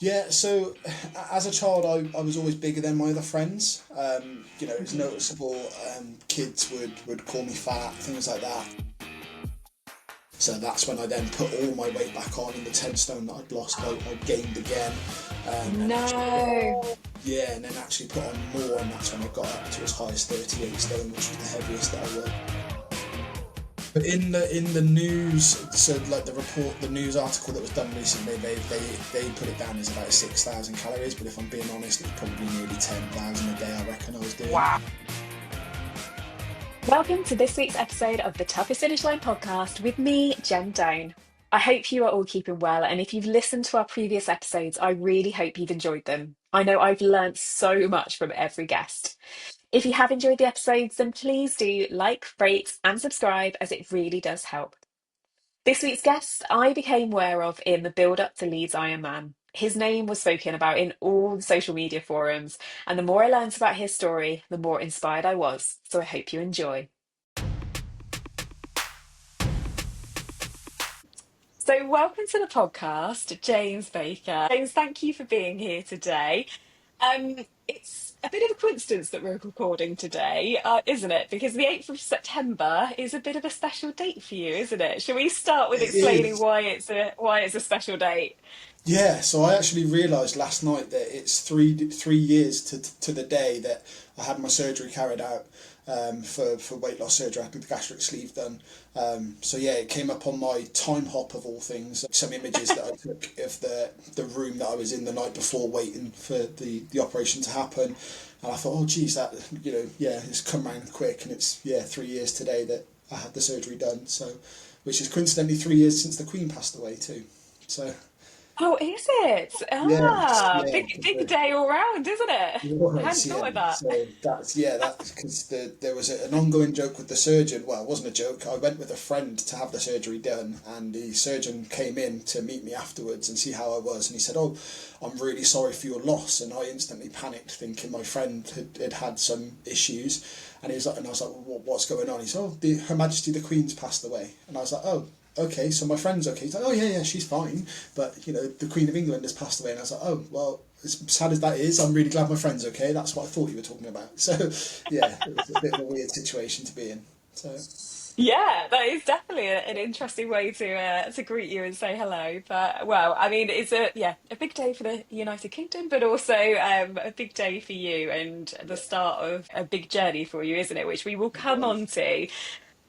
Yeah, so as a child, I was always bigger than my other friends. It was Mhm. noticeable. Kids would call me fat, things like that. So that's when I then put all my weight back on, and the 10 stone that I'd lost, I gained again, and actually put, No. yeah, and then actually put on more, and that's when I got up to as high as 38 stone, which was the heaviest that I was. But in the news, so like the news article that was done recently, they put it down as about 6,000 calories. But if I'm being honest, it's probably nearly 10,000 a day. I reckon I was doing. Wow. Welcome to this week's episode of the Toughest Finish Line podcast with me, Jen Down. I hope you are all keeping well, and if you've listened to our previous episodes, I really hope you've enjoyed them. I know I've learnt so much from every guest. If you have enjoyed the episodes, then please do like, rate, and subscribe as it really does help. This week's guest I became aware of in the build up to Leeds Ironman. His name was spoken about in all the social media forums, and the more I learned about his story, the more inspired I was. So I hope you enjoy. So, welcome to the podcast, James Baker. James, thank you for being here today. It's a bit of a coincidence that we're recording today, isn't it? Because the 8th of September is a bit of a special date for you, isn't it? Shall we start with It explaining is. why it's a special date? Yeah, so I actually realised last night that it's three years to the day that I had my surgery carried out, for weight loss surgery. I had the gastric sleeve done. So yeah, it came up on my time hop of all things. Some images that I took of the room that I was in the night before, waiting for the operation to happen. And I thought, oh geez, that yeah, it's come round quick, and it's 3 years today that I had the surgery done. So, which is coincidentally 3 years since the Queen passed away too. So. Oh, is it? Yes, Ah, yeah, big day all round, isn't it? it I was, hadn't yeah. thought of that. So that's because there was an ongoing joke with the surgeon. Well, it wasn't a joke. I went with a friend to have the surgery done, and the surgeon came in to meet me afterwards and see how I was. And he said, "Oh, I'm really sorry for your loss." And I instantly panicked, thinking my friend had some issues. And he was like, and I was like, "What's going on?" He said, "Oh, Her Majesty the Queen's passed away." And I was like, "Oh." Okay, so my friend's okay. He's like, oh yeah, she's fine, but the Queen of England has passed away, and I was like, oh well, as sad as that is, I'm really glad my friend's okay. That's what I thought you were talking about. So yeah, it was a bit of a weird situation to be in. So Yeah, that is definitely an interesting way to greet you and say hello. But well, I mean, it's a big day for the United Kingdom, but also a big day for you and the yeah, start of a big journey for you, isn't it? Which we will it come was. on to.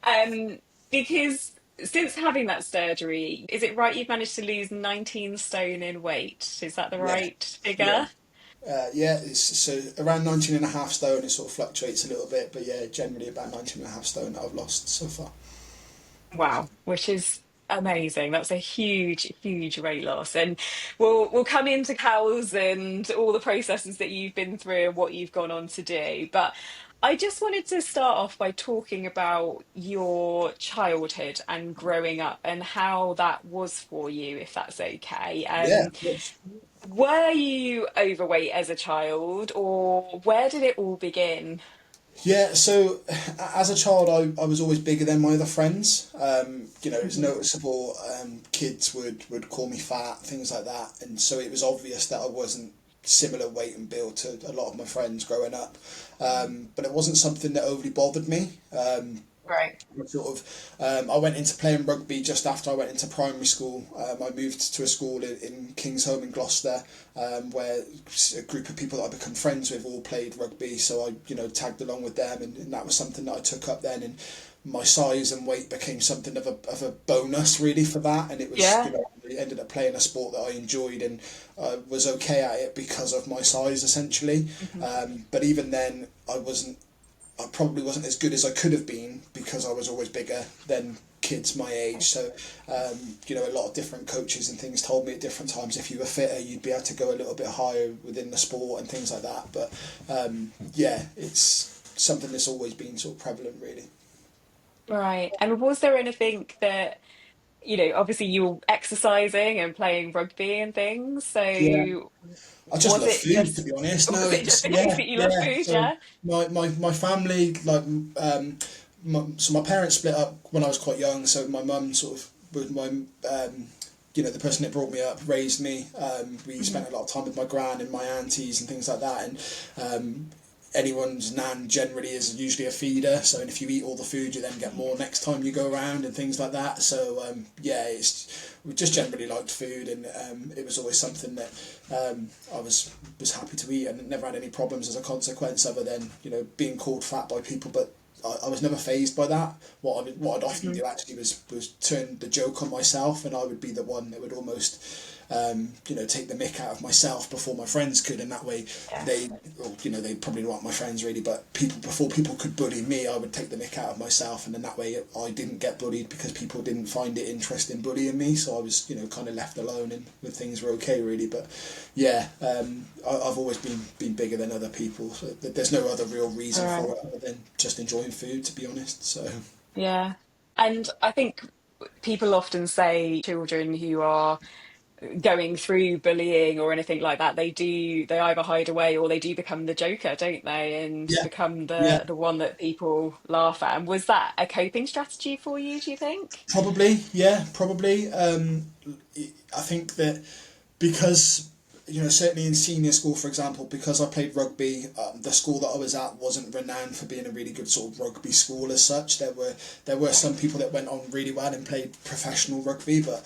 Um, because since having that surgery, is it right you've managed to lose 19 stone in weight? Is that the Yeah, right yeah. figure? Yeah, it's so around 19 and a half stone. It sort of fluctuates a little bit, but yeah, generally about 19 and a half stone that I've lost so far. Wow, which is amazing. That's a huge weight loss. And we'll come into cows and all the processes that you've been through and what you've gone on to do. But I just wanted to start off by talking about your childhood and growing up and how that was for you, if that's okay. Yeah, of course. Were you overweight as a child, or where did it all begin? Yeah, so as a child, I was always bigger than my other friends. It was Mhm. noticeable. Kids would call me fat, things like that, and so it was obvious that I wasn't similar weight and build to a lot of my friends growing up. But it wasn't something that overly bothered me. Right. I went into playing rugby just after I went into primary school. I moved to a school in Kingsholm in Gloucester, where a group of people that I become friends with all played rugby. So I, tagged along with them, and that was something that I took up then. And my size and weight became something of a bonus really for that. And it was, Yeah. I ended up playing a sport that I enjoyed and was okay at it because of my size essentially. Mhm. But even then, I probably wasn't as good as I could have been because I was always bigger than kids my age. So, a lot of different coaches and things told me at different times if you were fitter, you'd be able to go a little bit higher within the sport and things like that. But yeah, it's something that's always been sort of prevalent, really. Right. And was there anything that, obviously you were exercising and playing rugby and things, Yeah, so I just was love it food, to just be honest. No, was it just it's the case yeah, that you love yeah. food, So yeah? my family my parents split up when I was quite young. So my mum sort of was my the person that brought me up raised me. We Hmm. spent a lot of time with my gran and my aunties and things like that. And anyone's nan generally is usually a feeder. So and if you eat all the food, you then get more next time you go around and things like that. So yeah, we just generally liked food, and it was always something that I was happy to eat, and never had any problems as a consequence, other than being called fat by people. But I was never phased by that. What I'd often Hmm. do actually was turn the joke on myself, and I would be the one that would almost take the mick out of myself before my friends could, and that way Yeah. they probably weren't my friends really, but before people could bully me, I would take the mick out of myself, and then that way I didn't get bullied because people didn't find it interesting bullying me, so I was kind of left alone, and when things were okay really. But yeah, I've always been bigger than other people. So there's no other real All reason right. for it other than just enjoying food, to be honest. So Yeah. And I think people often say children who are going through bullying or anything like that, they either hide away or they do become the joker, don't they? And yeah, become yeah. the one that people laugh at. And was that a coping strategy for you, do you think? Probably, yeah, probably. I think that because certainly in senior school, for example, because I played rugby, the school that I was at wasn't renowned for being a really good sort of rugby school as such. There were some people that went on really well and played professional rugby, but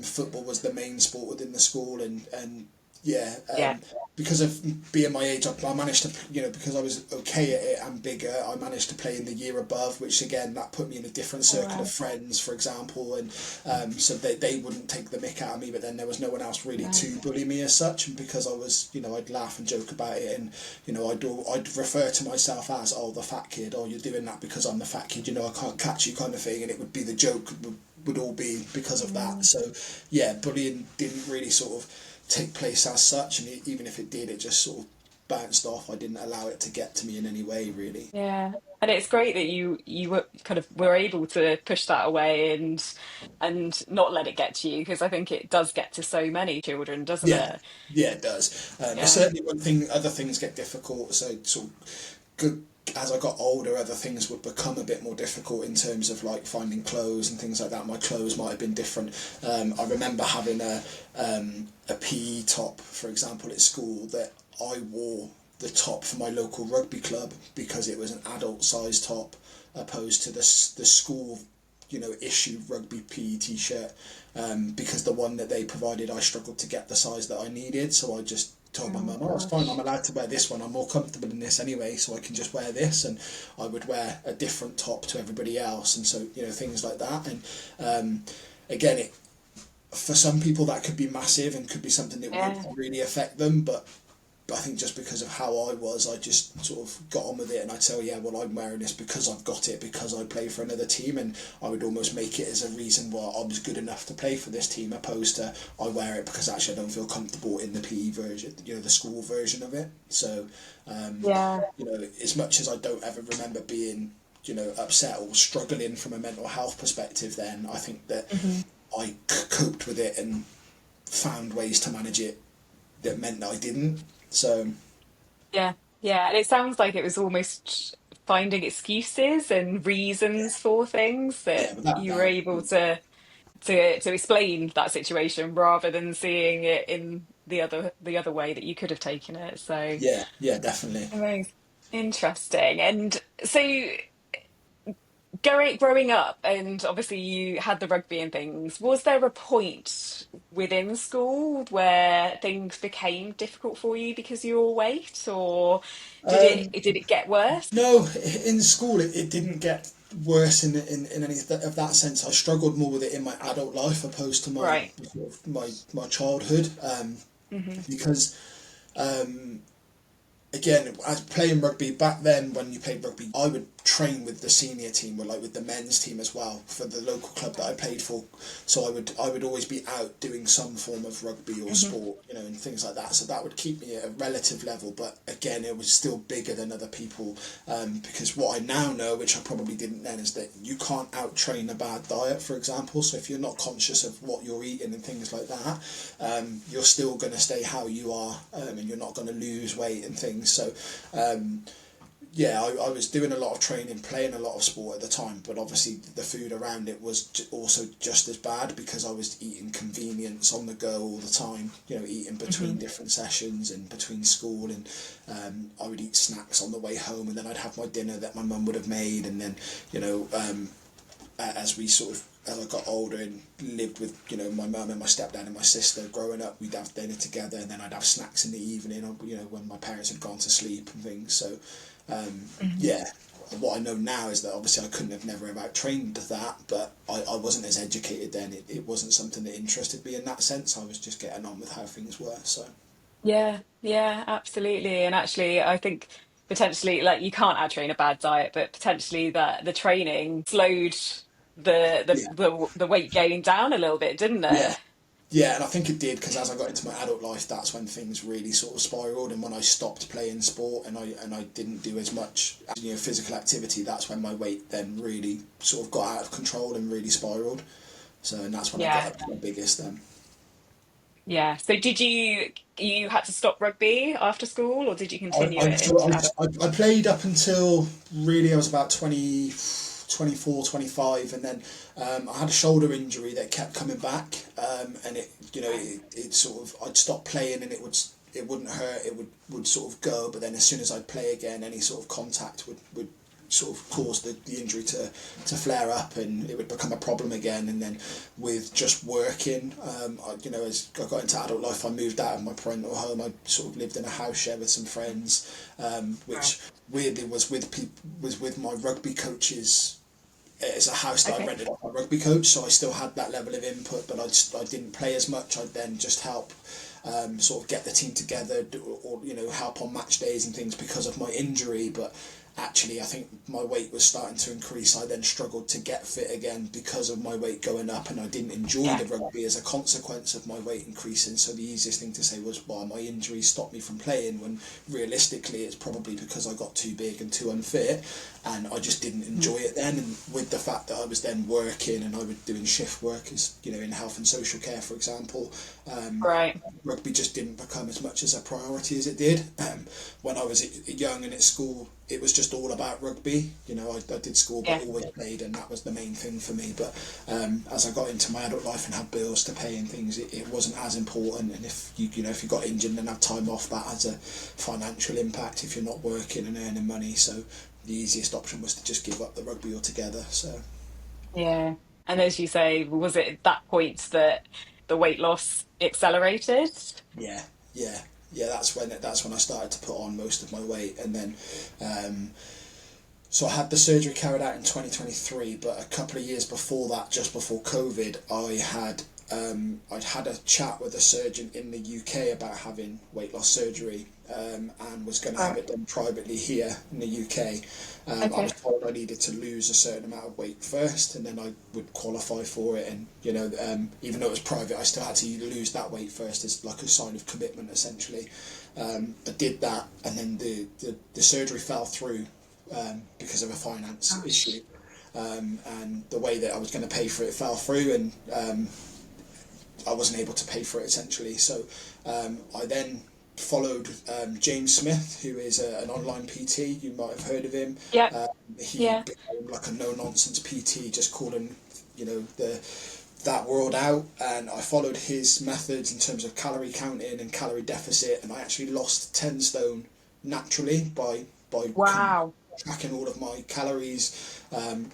football was the main sport within the school, and yeah, Yeah. because of being my age, I managed to, because I was okay at it and bigger, I managed to play in the year above, which again, that put me in a different All circle of right. friends, for example, and so they wouldn't take the mick out of me, but then there was no one else really Right. to bully me as such, and because I was, I'd laugh and joke about it, and I'd refer to myself as, oh, the fat kid, oh, you're doing that because I'm the fat kid, I can't catch you kind of thing, and it would be the joke would all be because of that. Mm. So yeah, bullying didn't really sort of take place as such, and even if it did, it just sort of bounced off. I didn't allow it to get to me in any way, really. Yeah. And it's great that you were kind of were able to push that away and not let it get to you, because I think it does get to so many children, doesn't Yeah, it? yeah, it does. It's Yeah. certainly one thing. Other things get difficult. So sort of good as I got older, other things would become a bit more difficult in terms of like finding clothes and things like that. My clothes might have been different. I remember having a PE top, for example, at school that I wore the top for my local rugby club because it was an adult size top opposed to the school issue rugby PE t-shirt, because the one that they provided I struggled to get the size that I needed, so I just told my Oh mum, oh, it's fine, I'm gosh. allowed to wear this one, I'm more comfortable in this anyway, so I can just wear this, and I would wear a different top to everybody else, and so things like that. And again, for some people that could be massive and could be something that would Yeah. really affect them, but I think just because of how I was, I just sort of got on with it, and I'd say, oh, yeah, well, I'm wearing this because I've got it, because I play for another team, and I would almost make it as a reason why I was good enough to play for this team, opposed to I wear it because actually I don't feel comfortable in the PE version, the school version of it. So, um, Yeah. as much as I don't ever remember being, upset or struggling from a mental health perspective, then I think that Hmm. I coped with it and found ways to manage it that meant that I didn't. So Yeah. Yeah. And it sounds like it was almost finding excuses and reasons for things yeah, that without a you were doubt. able to explain that situation rather than seeing it in the other way that you could have taken it. So Yeah, yeah, definitely. very interesting. And so growing up, and obviously you had the rugby and things, was there a point within school where things became difficult for you because of your weight, or did it get worse? No, in school it didn't get worse in any of that sense. I struggled more with it in my adult life opposed to my Right. sort of my childhood, Hmm. because again, as playing rugby back then, when you played rugby, I would train with the senior team, or like with the men's team as well, for the local club that I played for. So I would always be out doing some form of rugby or Hmm. sport, and things like that. So that would keep me at a relative level, but again, it was still bigger than other people, because what I now know, which I probably didn't then, is that you can't out train a bad diet, for example. So if you're not conscious of what you're eating and things like that, you're still going to stay how you are, and you're not going to lose weight and things. So yeah, I was doing a lot of training, playing a lot of sport at the time, but obviously the food around it was also just as bad because I was eating convenience on the go all the time, eating between Hmm. different sessions and between school, and I would eat snacks on the way home, and then I'd have my dinner that my mum would have made, and then, as we sort of as I got older and lived with my mum and my stepdad and my sister growing up, we'd have dinner together, and then I'd have snacks in the evening, when my parents had gone to sleep and things. So, Hmm. yeah, what I know now is that obviously I couldn't have never have out trained that, but I wasn't as educated then. It wasn't something that interested me in that sense. I was just getting on with how things were. So Yeah, yeah, absolutely. And actually, I think potentially, like, you can't out-train a bad diet, but potentially that the training slowed yeah, the weight gain down a little bit, didn't it? yeah. Yeah, and I think it did because as I got into my adult life, that's when things really sort of spiraled. And when I stopped playing sport and I didn't do as much physical activity, that's when my weight then really sort of got out of control and really spiraled. So and that's when I got Yeah, up to my biggest then. yeah. So you had to stop rugby after school, or did you continue it into adult? I played up until really I was about 20, 24, 25, and then I had a shoulder injury that kept coming back, and it sort of I'd stop playing and it wouldn't hurt, would sort of go, but then as soon as I'd play again, any sort of contact would sort of cause the injury to flare up, and it would become a problem again. And then with just working, as I got into adult life, I moved out of my parental home. I sort of lived in a house share with some friends, Right. which weirdly was with my rugby coaches. It's a house that I Okay. rented off my rugby coach, so I still had that level of input, but I didn't play as much. I'd then just help sort of get the team together, or help on match days and things because of my injury. But actually, I think my weight was starting to increase. I then struggled to get fit again because of my weight going up, and I didn't enjoy Yeah. the rugby as a consequence of my weight increasing. So the easiest thing to say was, well, my injury stopped me from playing, when realistically it's probably because I got too big and too unfit, and I just didn't Mhm. enjoy it then. And with the fact that I was then working and I was doing shift work, as in health and social care, for example, um, Right. rugby just didn't become as much as a priority as it did. When I was young and at school, it was just all about rugby. I did school but Yeah. always played, and that was the main thing for me. But as I got into my adult life and had bills to pay and things, it wasn't as important. And if if you got injured and had time off, that has a financial impact if you're not working and earning money. So the easiest option was to just give up the rugby altogether. So Yeah. And as you say, was it at that point that the weight loss accelerated? yeah, yeah, yeah. That's when I started to put on most of my weight, and then um, so I had the surgery carried out in 2023, but a couple of years before that, just before COVID, I'd had a chat with a surgeon in the UK about having weight loss surgery, and was going to have Right. it done privately here in the UK. I was Okay. told I needed to lose a certain amount of weight first, and then I would qualify for it. And even though it was private, I still had to lose that weight first as like a sign of commitment, essentially. I did that, and then the surgery fell through, because of a finance issue. Gosh. And the way that I was going to pay for it fell through, and I wasn't able to pay for it essentially. So I then followed James Smith, who is an online PT. You might have heard of him. Yeah. Um, he Yeah. became like a no nonsense PT, just calling the that world out, and I followed his methods in terms of calorie counting and calorie deficit, and I actually lost 10 stone naturally by Wow. tracking all of my calories,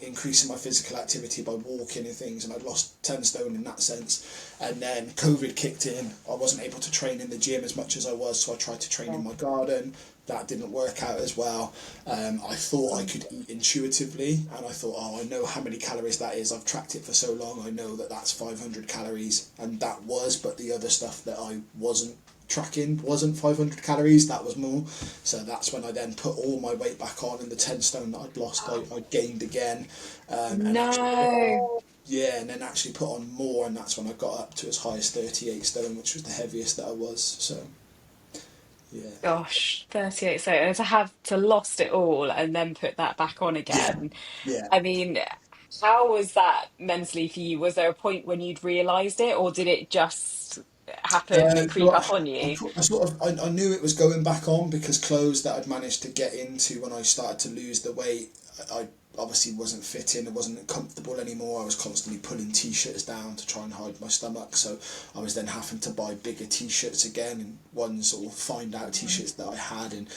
increasing my physical activity by walking and things, and I'd lost 10 stone in that sense. And then COVID kicked in. I wasn't able to train in the gym as much as I was, so I tried to train in Yeah. my garden. That didn't work out as well. I thought I Mm. could eat intuitively, and I thought, oh, I know how many calories that is. I've tracked it for so long. I know that that's 500 calories, and that was, but the other stuff that I wasn't tracking wasn't 500 calories, that was more. So that's when I then put all my weight back on, and the 10 stone that I'd lost, I gained again, and actually No. yeah, and then actually put on more, and that's when I got up to as high as 38 stone, which was the heaviest that I was. So yeah, Gosh, 38. So and to have to lost it all and then put that back on yeah, again. yeah. I mean, how was that mentally for you? Was there a point when you'd realized it, or did it just? happen and So creep up on you? I sort of I knew it was going back on because clothes that I'd managed to get into when I started to lose the weight, I obviously wasn't fitting. It wasn't comfortable anymore. I was constantly pulling t-shirts down to try and hide my stomach. So I was then having to buy bigger t-shirts again, and ones or find out t-shirts that I had and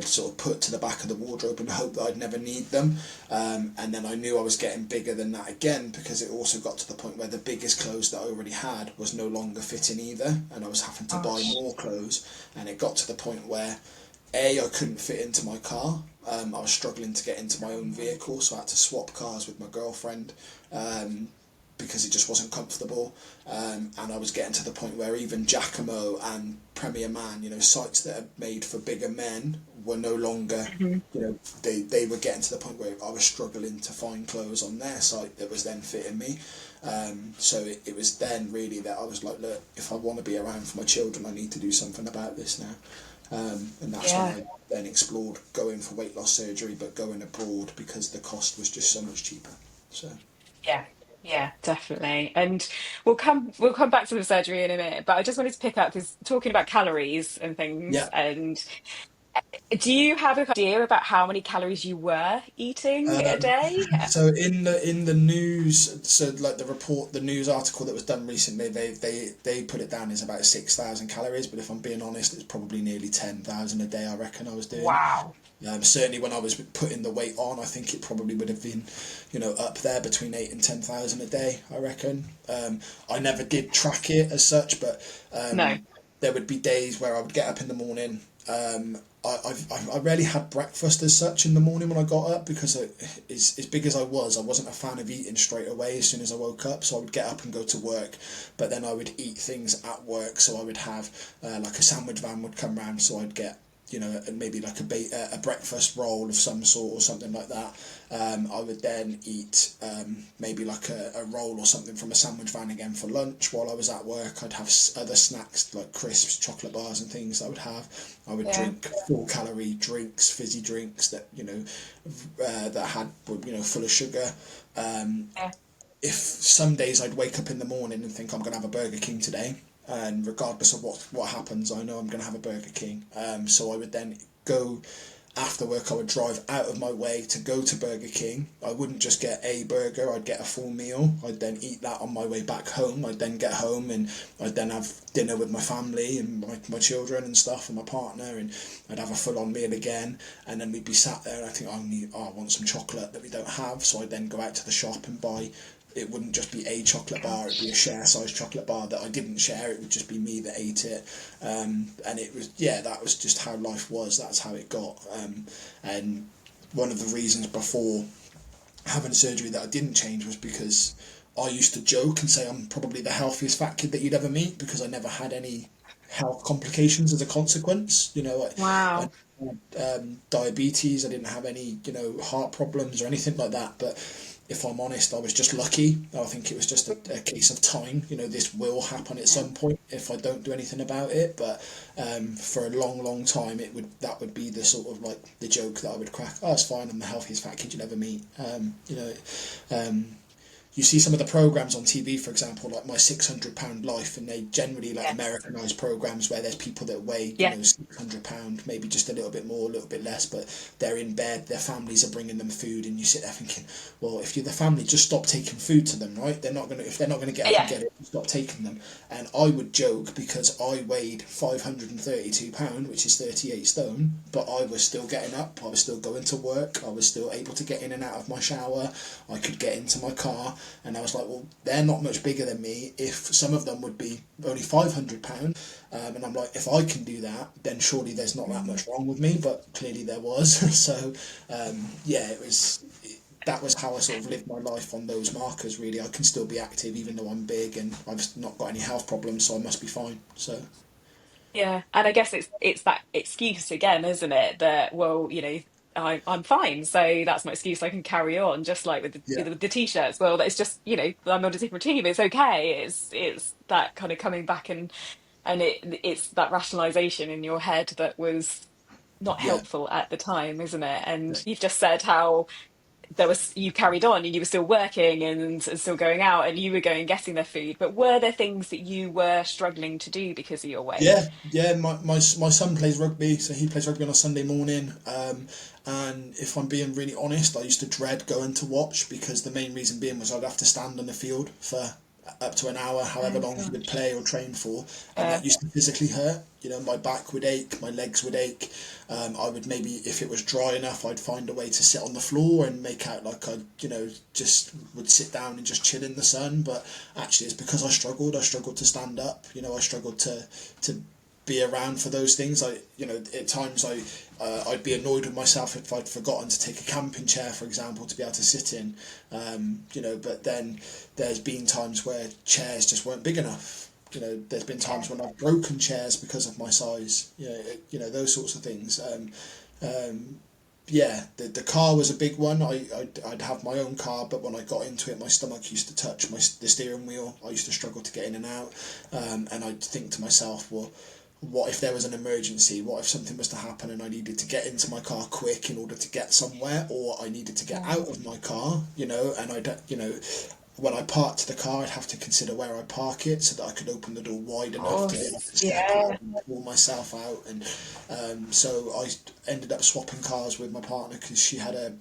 sort of put to the back of the wardrobe and hope that I'd never need them. And then I knew I was getting bigger than that again because it also got to the point where the biggest clothes that I already had was no longer fitting either, and I was having to buy Gosh. more clothes. And it got to the point where I couldn't fit into my car. I was struggling to get into my own vehicle, so I had to swap cars with my girlfriend um, because it just wasn't comfortable. And I was getting to the point where even Giacomo and Premier Man, sites that are made for bigger men, were no longer, Mhm. they were getting to the point where I was struggling to find clothes on their site that was then fitting me. So it was then really that I was like, look, if I want to be around for my children, I need to do something about this now. And that's when Yeah. I then explored going for weight loss surgery, but going abroad because the cost was just so much cheaper. So Yeah, yeah, definitely. And we'll come back to the surgery in a minute, but I just wanted to pick up because talking about calories and things, yeah. and do you have an idea about how many calories you were eating a Um, day? so in the news, so like the news article that was done recently, they put it down as about 6,000 calories. But if I'm being honest, it's probably nearly 10,000 a day. I reckon I was doing. Wow. Certainly when I was putting the weight on, I think it probably would have been, up there between 8 and 10,000 a day. I reckon. I never did track it as such, but No. there would be days where I would get up in the morning. I rarely had breakfast as such in the morning when I got up because as big as I wasn't a fan of eating straight away as soon as I woke up. So I would get up and go to work, but then I would eat things at work. So I would have like a sandwich van would come round, so I'd get maybe like a breakfast roll of some sort or something like that. I would then eat maybe like a roll or something from a sandwich van again for lunch. While I was at work, I'd have other snacks like crisps, chocolate bars, and things I would have. I would Yeah. drink full calorie drinks, fizzy drinks that that had full of sugar. Yeah. If some days I'd wake up in the morning and think I'm going to have a Burger King today, and regardless of what happens, I know I'm going to have a Burger King. So I would then go after work. I would drive out of my way to go to Burger King. I wouldn't just get a burger; I'd get a full meal. I'd then eat that on my way back home. I'd then get home and I'd then have dinner with my family and my children and stuff and my partner, and I'd have a full on meal again. And then we'd be sat there and I think I want some chocolate that we don't have, so I'd then go out to the shop and buy. It wouldn't just be a chocolate bar, it'd be a share size chocolate bar that I didn't share. It would just be me that ate it. And it was, yeah, that was just how life was. That's how it got. And one of the reasons before having surgery that I didn't change was because I used to joke and say I'm probably the healthiest fat kid that you'd ever meet because I never had any health complications as a consequence. I Wow. diabetes. I didn't have any, heart problems or anything like that. But if I'm honest, I was just lucky. I think it was just a case of time. This will happen at Yeah. some point if I don't do anything about it. But for a long, long time, that would be the sort of like the joke that I would crack. Oh, it's fine. I'm the healthiest fat kid you'll ever meet. You see some of the programs on TV, for example, like My 600 Pound Life, and they generally like Yes. Americanized programs where there's people that weigh, Yeah. 600 pound, maybe just a little bit more, a little bit less, but they're in bed, their families are bringing them food, and you sit there thinking, well, if you're the family, just stop taking food to them, right? If they're not gonna get up and Yeah. get it, stop taking them. And I would joke because I weighed 532 pound, which is 38 stone, but I was still getting up, I was still going to work, I was still able to get in and out of my shower, I could get into my car. And I was like, well, they're not much bigger than me. If some of them would be only 500 pound, and I'm like, if I can do that, then surely there's not that Mm. much wrong with me. But clearly there was. So yeah, that was how I sort of lived my life on those markers. Really, I can still be active even though I'm big and I've not got any health problems, so I must be fine. So Yeah, and I guess it's that excuse again, isn't it? That well, I'm fine, so that's my excuse. I can carry on, just like with yeah, the t-shirts. Well, it's just I'm on a different team. It's okay. It's that kind of coming back and it's that rationalization in your head that was not yeah, helpful at the time, isn't it? yeah, And you've just said how there was, you carried on and you were still working and still going out and you were going and getting their food. But were there things that you were struggling to do because of your weight? Yeah. My son plays rugby, so he plays rugby on a Sunday morning. And if I'm being really honest, I used to dread going to watch because the main reason being was I'd have to stand on the field for up to an hour, however Oh long he would gosh. play or train for, and Uh, that used to physically hurt. You know, my back would ache, my legs would ache. I would maybe, if it was dry enough, I'd find a way to sit on the floor and make out like I, just would sit down and just chill in the sun. But actually, it's because I struggled. I struggled to stand up. You know, I struggled to be around for those things. At times I'd be annoyed with myself if I'd forgotten to take a camping chair, for example, to be able to sit in. But then there's been times where chairs just weren't big enough. There's been yeah. times when I've broken chairs because of my size. Those sorts of things. Yeah, the car was a big one. I'd have my own car, but when I got into it, my stomach used to touch the steering wheel. I used to struggle to get in and out, and I'd think to myself, well, what if there was an emergency? What if something was to happen and I needed to get into my car quick in order to get somewhere, or I needed to get Yeah. out of my car? And when I parked the car, I'd have to consider where I park it so that I could open the door wide Of enough to be able course. to step out Yeah. and pull myself out. And so I ended up swapping cars with my partner because she had a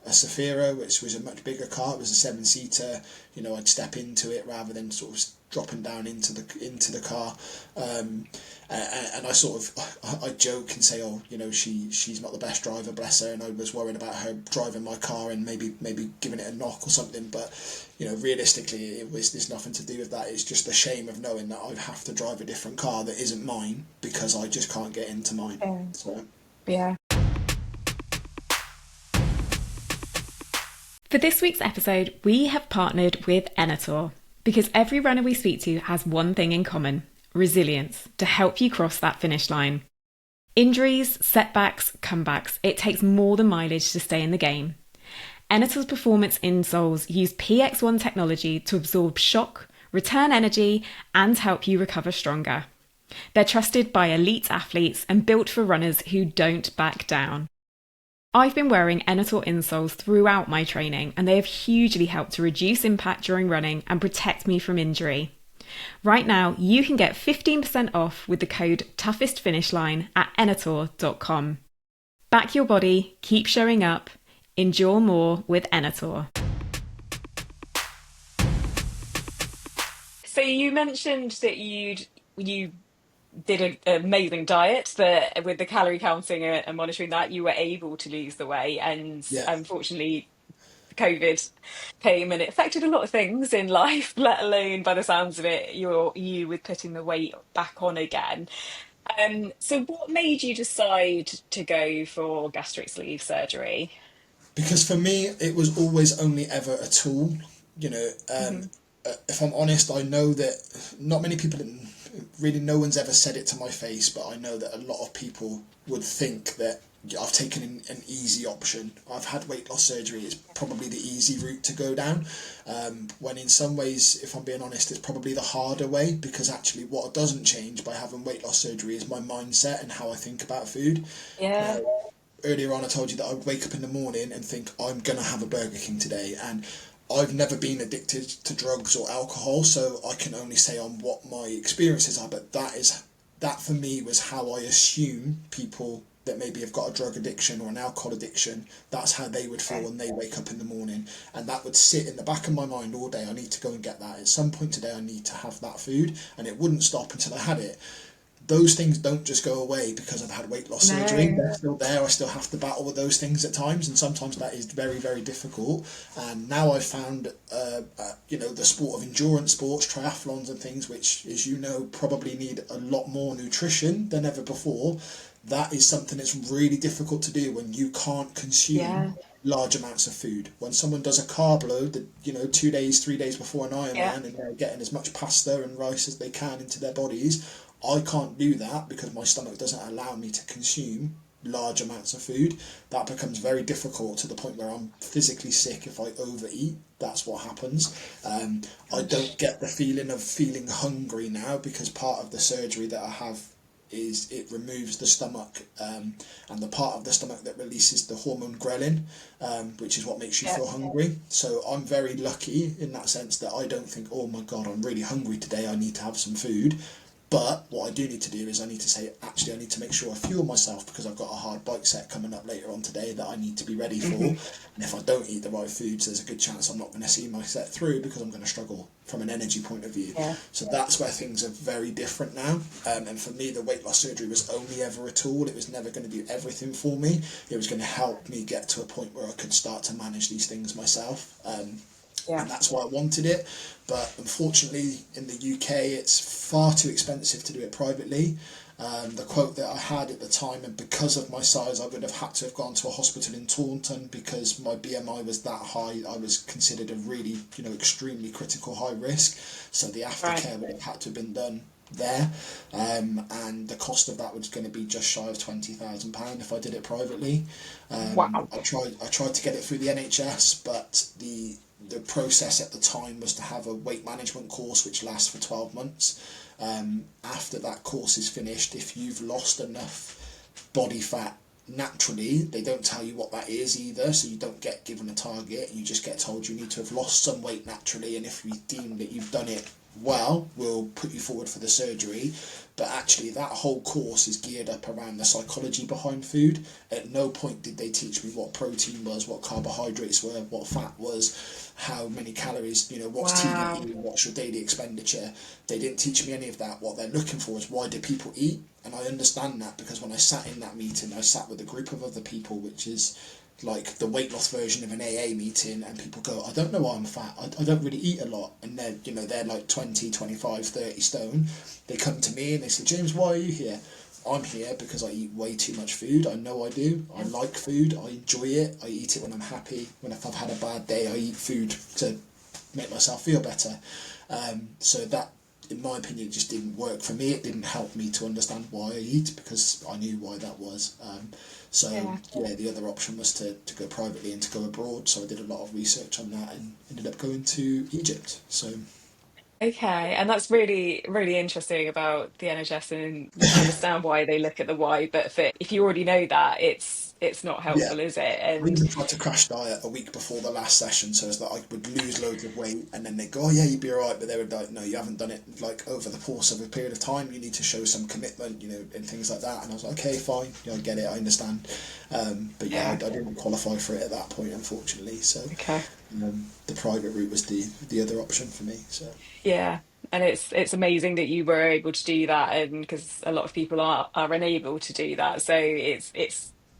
Safira, which was a much bigger car. It was a seven-seater. I'd step into it rather than sort of dropping down into the car. And I joke and say, oh, she's not the best driver, bless her, and I was worried about her driving my car and maybe giving it a knock or something. But realistically, there's nothing to do with that. It's just the shame of knowing that I have to drive a different car that isn't mine because I just can't get into mine. Yeah. So Yeah. For this week's episode, we have partnered with Enator because every runner we speak to has one thing in common: resilience to help you cross that finish line. Injuries, setbacks, comebacks, it takes more than mileage to stay in the game. Enator's performance insoles use PX1 technology to absorb shock, return energy, and help you recover stronger. They're trusted by elite athletes and built for runners who don't back down. I've been wearing Enator insoles throughout my training, and they have hugely helped to reduce impact during running and protect me from injury. Right now, you can get 15% off with the code ToughestFinishLine at enator.com. Back your body, keep showing up, endure more with Enator. So you mentioned that you did an amazing diet, that with the calorie counting and monitoring that, you were able to lose the weight. And yeah, unfortunately, COVID came and it affected a lot of things in life, let alone, by the sounds of it, you with putting the weight back on again. So what made you decide to go for gastric sleeve surgery? because for me it was always only ever a tool. Hmm. If I'm honest, I know that not many people, really, no one's ever said it to my face, but I know that a lot of people would think that I've taken an easy option. I've had weight loss surgery. It's probably the easy route to go down. When in some ways, if I'm being honest, it's probably the harder way because actually what doesn't change by having weight loss surgery is my mindset and how I think about food. Yeah. Earlier on I told you that I would wake up in the morning and think I'm gonna have a Burger King today, and I've never been addicted to drugs or alcohol, so I can only say on what my experiences are. But that for me was how I assume people that maybe have got a drug addiction or an alcohol addiction, that's how they would feel Okay. when they wake up in the morning. And that would sit in the back of my mind all day. I need to go and get that. At some point today I need to have that food, and it wouldn't stop until I had it. Those things don't just go away because I've had weight loss surgery. No. They're still there. I still have to battle with those things at times, and sometimes that is very, very difficult. And now I've found, the sport of endurance sports, triathlons and things, which, as you know, probably need a lot more nutrition than ever before. That is something that's really difficult to do when you can't Yeah. consume large amounts of food. When someone does a carb load, that 2 days, 3 days before an Yeah. Ironman, and they're getting as much pasta and rice as they can into their bodies, I can't do that because my stomach doesn't allow me to consume large amounts of food. That becomes very difficult to the point where I'm physically sick if I overeat. That's what happens. I Gosh. don't get the feeling of feeling hungry now because part of the surgery that I have is it removes the stomach, and the part of the stomach that releases the hormone ghrelin, which is what makes you Yeah. feel hungry. So I'm very lucky in that sense that I don't think, oh my God, I'm really hungry today, I need to have some food. But what I do need to do is I need to say, actually, I need to make sure I fuel myself because I've got a hard bike set coming up later on today that I need to be ready for. Hmm. And if I don't eat the right foods, there's a good chance I'm not going to see my set through because I'm going to struggle from an energy point of view. Yeah. So that's where things are very different now. And for me, the weight loss surgery was only ever a tool. It was never going to do everything for me. It was going to help me get to a point where I could start to manage these things myself. Yeah. And that's why I wanted it. But unfortunately, in the UK, it's far too expensive to do it privately. The quote that I had at the time, and because of my size, I would have had to have gone to a hospital in Taunton because my BMI was that high. I was considered a really, extremely critical high risk. So the Right. aftercare would have had to have been done there, and the cost of that was going to be just shy of £20,000 if I did it privately. Wow. I tried to get it through the NHS, but the process at the time was to have a weight management course which lasts for 12 months. After that course is finished, if you've lost enough body fat naturally, they don't tell you what that is either, so you don't get given a target, you just get told you need to have lost some weight naturally, and if we deem that you've done it well, we'll put you forward for the surgery. But actually that whole course is geared up around the psychology behind food. At no point did they teach me what protein was, what carbohydrates were, what fat was, how many calories, what's Wow. TDE, what's your daily expenditure. They didn't teach me any of that. What they're looking for is, why do people eat? And I understand that because when I sat in that meeting, I sat with a group of other people, which is like the weight loss version of an AA meeting, and people go, I don't know why I'm fat, I don't really eat a lot, and they're like 20, 25, 30 stone. They come to me and they say, James, why are you here? I'm here because I eat way too much food. I know I do. I like food. I enjoy it. I eat it when I'm happy. If I've had a bad day, I eat food to make myself feel better. So that, in my opinion, just didn't work for me. It didn't help me to understand why I eat because I knew why that was. Yeah. The other option was to go privately and to go abroad. So I did a lot of research on that and ended up going to Egypt. So Okay, and that's really, really interesting about the NHS, and you can understand why they look at the why, but if you already know that, it's not yeah, helpful, is it? I And even tried to crash diet a week before the last session, so as that I would lose loads of weight, and then they go, "Oh yeah, you'd be alright," but they were like, "No, you haven't done it like over the course of a period of time. You need to show some commitment, and things like that." And I was like, "Okay, fine, I get it, I understand." But yeah, I yeah, didn't qualify for it at that point, unfortunately. So okay. the private route was the other option for me. So Yeah. And it's amazing that you were able to do that, and because a lot of people are unable to do that. So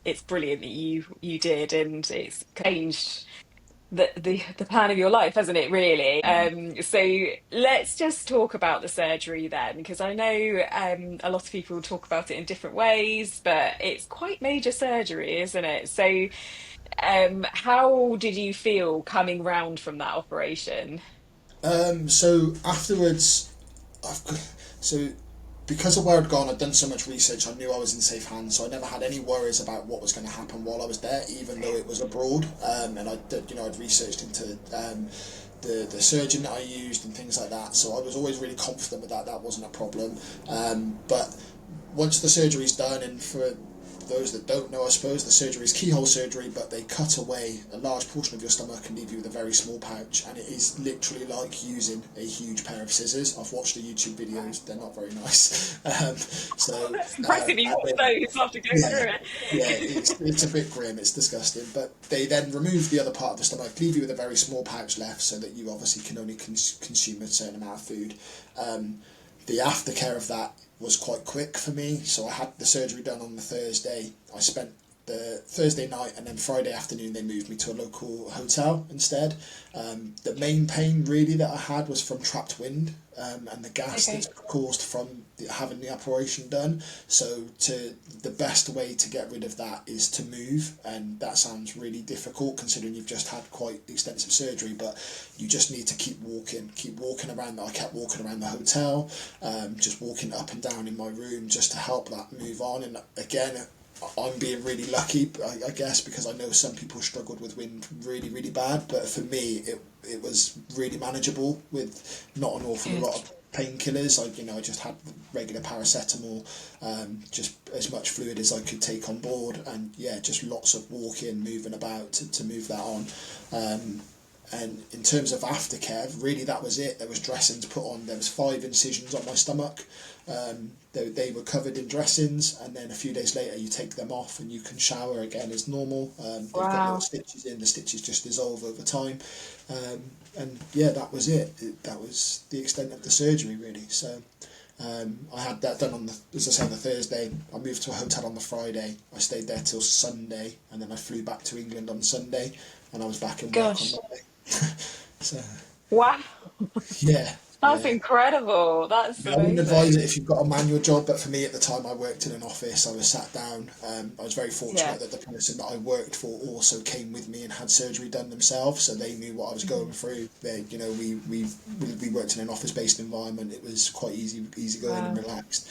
it's brilliant that you did, and it's changed the plan of your life, hasn't it, really? So let's just talk about the surgery then, because I know a lot of people talk about it in different ways, but it's quite major surgery, isn't it? So how did you feel coming round from that operation? so afterwards, I've so because of where I'd gone, I'd done so much research. I knew I was in safe hands, so I never had any worries about what was going to happen while I was there, even though it was abroad. And I did, I'd researched into the surgeon that I used and things like that. So I was always really confident with that. That wasn't a problem. But once the surgery's done, and for those that don't know, I suppose the surgery is keyhole surgery, but they cut away a large portion of your stomach and leave you with a very small pouch, and it is literally like using a huge pair of scissors. I've watched the YouTube videos; they're not very nice. Oh, that's impressive. You And watched then, those after going yeah, through it. yeah, it's a bit grim. It's disgusting, but they then remove the other part of the stomach, leave you with a very small pouch left, so that you obviously can only consume a certain amount of food. The aftercare of that was quite quick for me. So I had the surgery done on the Thursday. I spent the Thursday night, and then Friday afternoon they moved me to a local hotel instead. The main pain really that I had was from trapped wind, and the gas that's Okay. caused from having the operation done. So the best way to get rid of that is to move, and that sounds really difficult considering you've just had quite extensive surgery. But you just need to keep walking around. I kept walking around the hotel, just walking up and down in my room just to help that move on. And again, I'm being really lucky, I guess, because I know some people struggled with wind really, really bad. But for me, it was really manageable with not an awful Good. lot painkillers. I just had regular paracetamol, just as much fluid as I could take on board, and yeah, just lots of walking, moving about to move that on. And in terms of aftercare, really that was it. There was dressings put on. There was 5 incisions on my stomach. They were covered in dressings, and then a few days later you take them off and you can shower again as normal. They've got little Wow. stitches in. The stitches just dissolve over time. And yeah, that was it. That was the extent of the surgery, really. So I had that done on as I said, the Thursday. I moved to a hotel on the Friday. I stayed there till Sunday, and then I flew back to England on Sunday, and I was back in work on Gosh. Monday. So Wow. yeah, That's yeah. incredible. That's I wouldn't advise it amazing. if you've got a manual job, but for me at the time I worked in an office, I was sat down. I was very Yeah. fortunate that the person that I worked for also came with me and had surgery done themselves, so they knew what I was going Mhm. through. We worked in an office-based environment. It was quite easy going and Wow. relaxed.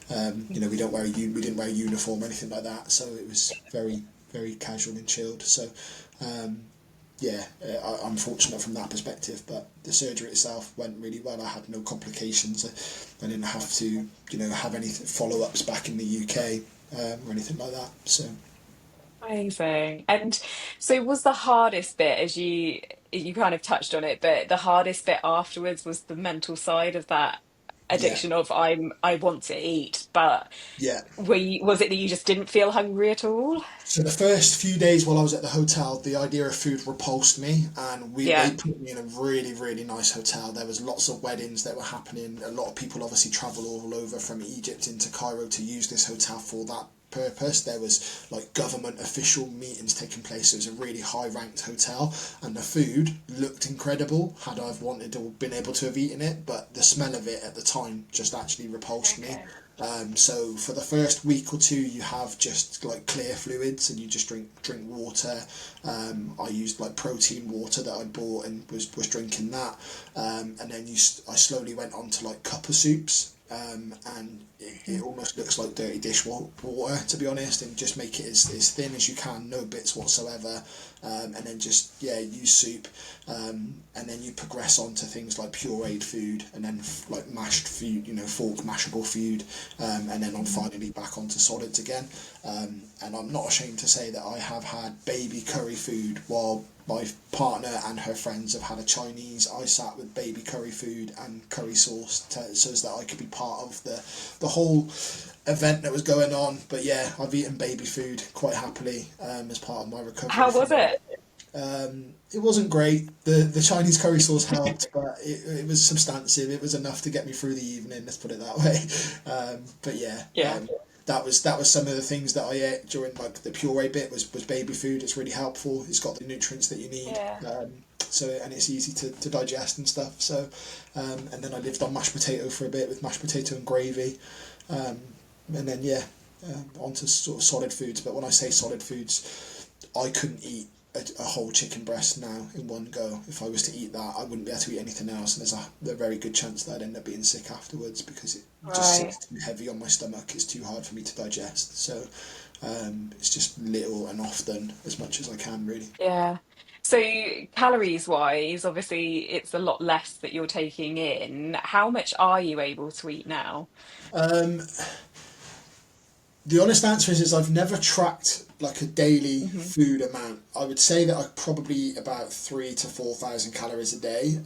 We don't we didn't wear a uniform or anything like that, so it was very casual and chilled. So um, yeah, I'm fortunate from that perspective. But the surgery itself went really well. I had no complications. I didn't have to, have any follow ups back in the UK or anything like that. So Amazing. And so was the hardest bit, as you kind of touched on it, but the hardest bit afterwards was the mental side of that yeah, addiction of I want to eat, but yeah. was it that you just didn't feel hungry at all? So the first few days while I was at the hotel, the idea of food repulsed me, and they Yeah. put me in a really nice hotel. There was lots of weddings that were happening. A lot of people obviously travel all over from Egypt into Cairo to use this hotel for that purpose. There was like government official meetings taking place. It was a really high ranked hotel, and the food looked incredible. Had I've wanted or been able to have eaten it, but the smell of it at the time just actually repulsed me. Okay. So for the first week or two, you have just like clear fluids, and you just drink water. I used like protein water that I bought and was drinking that, and then I slowly went on to like cuppa soups. And it almost looks like dirty dishwater, to be honest, and just make it as thin as you can, no bits whatsoever, and then just use soup, and then you progress on to things like pureed food, and then like mashed food, fork mashable food, and then I'm finally back onto solids again. And I'm not ashamed to say that I have had baby curry food while my partner and her friends have had a Chinese. I sat with baby curry food and curry sauce so as that I could be part of the whole event that was going on. But yeah, I've eaten baby food quite happily as part of my recovery How was from it. it? It wasn't great. The Chinese curry sauce helped, but it was substantive. It was enough to get me through the evening. Let's put it that way. But yeah, Yeah. that was some of the things that I ate during like the puree bit was baby food. It's really helpful. It's got the nutrients that you need. Yeah. And it's easy to digest and stuff. So, and then I lived on mashed potato for a bit with mashed potato and gravy, um, and then onto sort of solid foods. But when I say solid foods, I couldn't eat a whole chicken breast now in one go. If I was to eat that, I wouldn't be able to eat anything else, and there's a very good chance that I'd end up being sick afterwards because it just Right. sits too heavy on my stomach. It's too hard for me to digest. So it's just little and often as much as I can, really. Yeah. So calories wise, obviously it's a lot less that you're taking in. How much are you able to eat now? Um, the honest answer is I've never tracked like a daily Hmm. food amount. I would say that I probably eat about 3 to 4 thousand calories a day,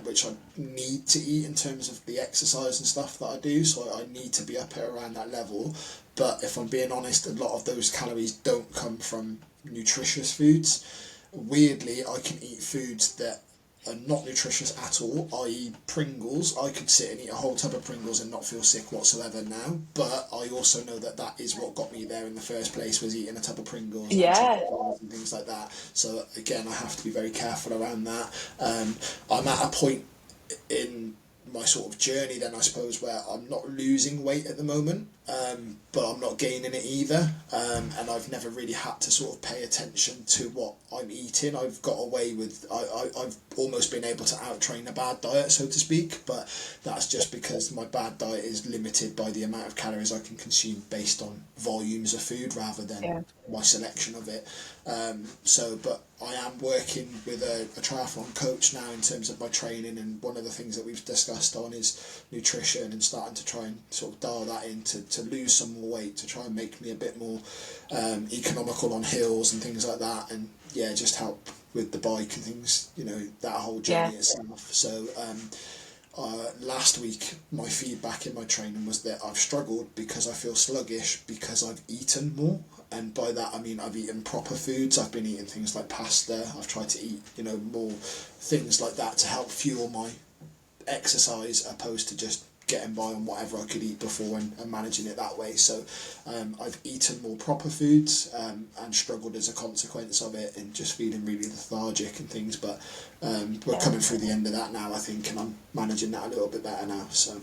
which I need to eat in terms of the exercise and stuff that I do. So I need to be up at around that level. But if I'm being honest, a lot of those calories don't come from nutritious foods. Weirdly, I can eat foods that are not nutritious at all, i.e. Pringles. I could sit and eat a whole tub of Pringles and not feel sick whatsoever now, but I also know that that is what got me there in the first place, was eating a tub of Pringles and chocolate Yeah. bars and things like that. So again, I have to be very careful around that. I'm at a point in my sort of journey then, I suppose, where I'm not losing weight at the moment. but I'm not gaining it either. And I've never really had to sort of pay attention to what I'm eating. I've got away with, I've almost been able to out train a bad diet, so to speak, but that's just because my bad diet is limited by the amount of calories I can consume based on volumes of food rather than Yeah. my selection of it. But I am working with a triathlon coach now in terms of my training, and one of the things that we've discussed on is nutrition and starting to try and sort of dial that in to lose some more weight, to try and make me a bit more economical on hills and things like that, and yeah, just help with the bike and things, that whole Yeah. journey itself. So last week, my feedback in my training was that I've struggled because I feel sluggish because I've eaten more. And by that, I mean I've eaten proper foods. I've been eating things like pasta. I've tried to eat, more things like that to help fuel my exercise, opposed to just getting by on whatever I could eat before and managing it that way. So I've eaten more proper foods and struggled as a consequence of it, and just feeling really lethargic and things. But we're Yeah. coming through the end of that now, I think, and I'm managing that a little bit better now. So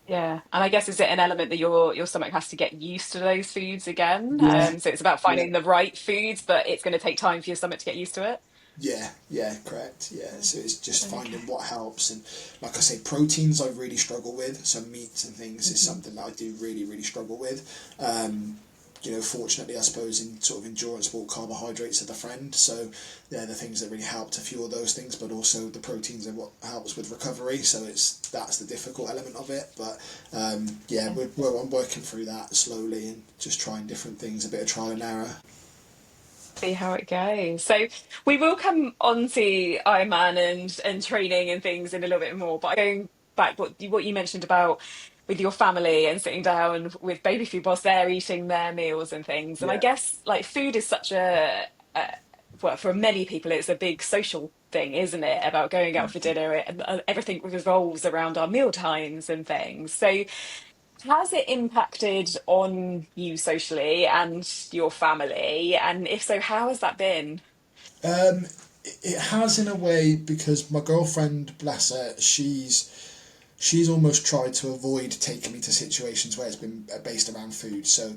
Yeah, and I guess is it an element that your stomach has to get used to those foods again? yeah, So it's about yeah. finding the right foods, but it's going to take time for your stomach to get used to it. Yeah, yeah, correct. Yeah, so it's just finding Okay. what helps, and like I say, proteins I really struggle with. So meats and things is Hmm. something that I do really, really struggle with. Fortunately, I suppose in sort of endurance sport, carbohydrates are the friend. So they're the things that really help to fuel those things, but also the proteins are what helps with recovery. So that's the difficult element of it. But yeah, Yeah. I'm working through that slowly and just trying different things, a bit of trial and error. See how it goes. So we will come on to Ironman and training and things in a little bit more, but going back what you mentioned about with your family and sitting down with baby food whilst they're eating their meals and things. And I Yeah. guess like food is such a well, for many people it's a big social thing, isn't it? About going out for dinner and everything revolves around our meal times and things. So has it impacted on you socially and your family? And if so, how has that been? Um, it has in a way, because my girlfriend, bless her, she's almost tried to avoid taking me to situations where it's been based around food. So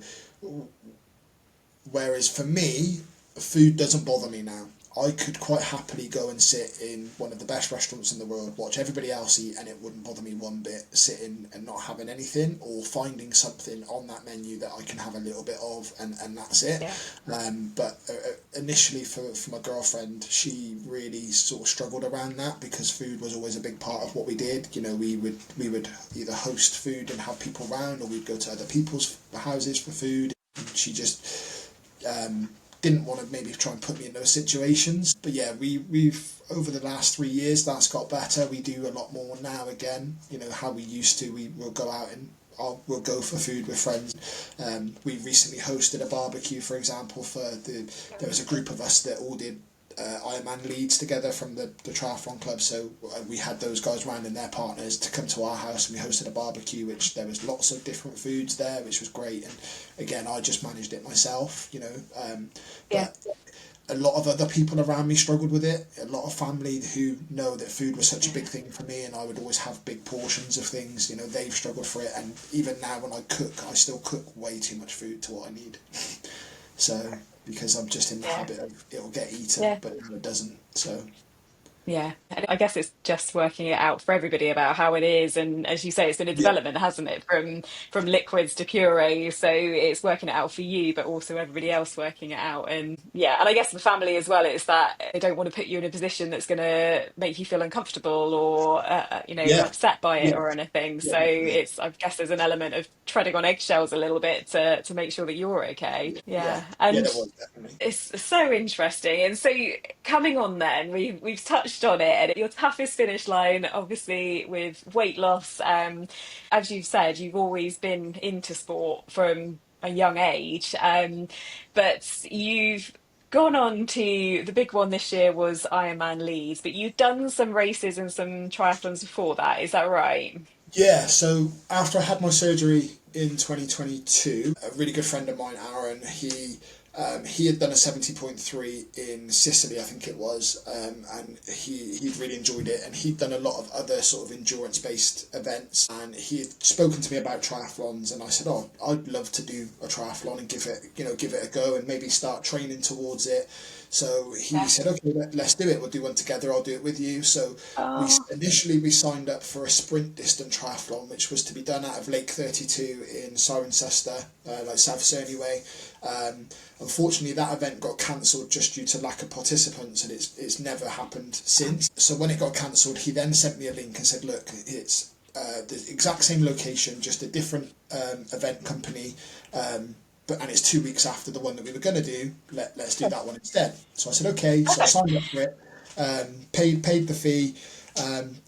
whereas for me, food doesn't bother me now. I could quite happily go and sit in one of the best restaurants in the world, watch everybody else eat, and it wouldn't bother me one bit, sitting and not having anything, or finding something on that menu that I can have a little bit of, and that's it. Yeah. But initially, for my girlfriend, she really sort of struggled around that, because food was always a big part of what we did. We would either host food and have people round, or we'd go to other people's houses for food. And she just didn't want to maybe try and put me in those situations. But yeah, we've over the last 3 years that's got better. We do a lot more now again. How we used to. We will go out and we'll go for food with friends. We recently hosted a barbecue, for example, there was a group of us that all did Ironman leads together from the triathlon club. So we had those guys round and their partners to come to our house, and we hosted a barbecue, which there was lots of different foods there, which was great. And again, I just managed it myself, Yeah. but a lot of other people around me struggled with it. A lot of family who know that food was such a big thing for me, and I would always have big portions of things. They've struggled for it, and even now when I cook, I still cook way too much food to what I need. So because I'm just in the Yeah. habit of it'll get eaten, Yeah. but it doesn't. So Yeah, and I guess it's just working it out for everybody about how it is, and as you say, it's been a yeah, development, hasn't it, from liquids to purees. So it's working it out for you, but also everybody else working it out. And yeah, and I guess the family as well. It's that they don't want to put you in a position that's going to make you feel uncomfortable or yeah, upset by it yeah, or anything. yeah, So yeah, it's I guess there's an element of treading on eggshells a little bit to make sure that you're okay. yeah, Yeah, yeah. and That was definitely. it's so interesting. And so coming on then, we've touched on it and your toughest finish line, obviously with weight loss. As you've said, you've always been into sport from a young age. But you've gone on to the big one this year was Ironman Leeds, but you've done some races and some triathlons before that, is that right? Yeah, so after I had my surgery in 2022, a really good friend of mine, Aaron, he He had done a 70.3 in Sicily, I think it was, and he'd really enjoyed it. And he'd done a lot of other sort of endurance based events. And he had spoken to me about triathlons, and I said, "Oh, I'd love to do a triathlon and give it a go, and maybe start training towards it." So he Yeah. said, "Okay, let's do it. We'll do one together. I'll do it with you." So Oh, we signed up for a sprint distance triathlon, which was to be done out of Lake 32 in Cirencester, like South Cerney way. Um, Unfortunately, that event got cancelled just due to lack of participants, and it's never happened since. So when it got cancelled, he then sent me a link and said, "Look, it's the exact same location, just a different event company." And it's 2 weeks after the one that we were going to do. Let's do that one instead. So I said, okay. So I perfect. signed up for it, paid the fee.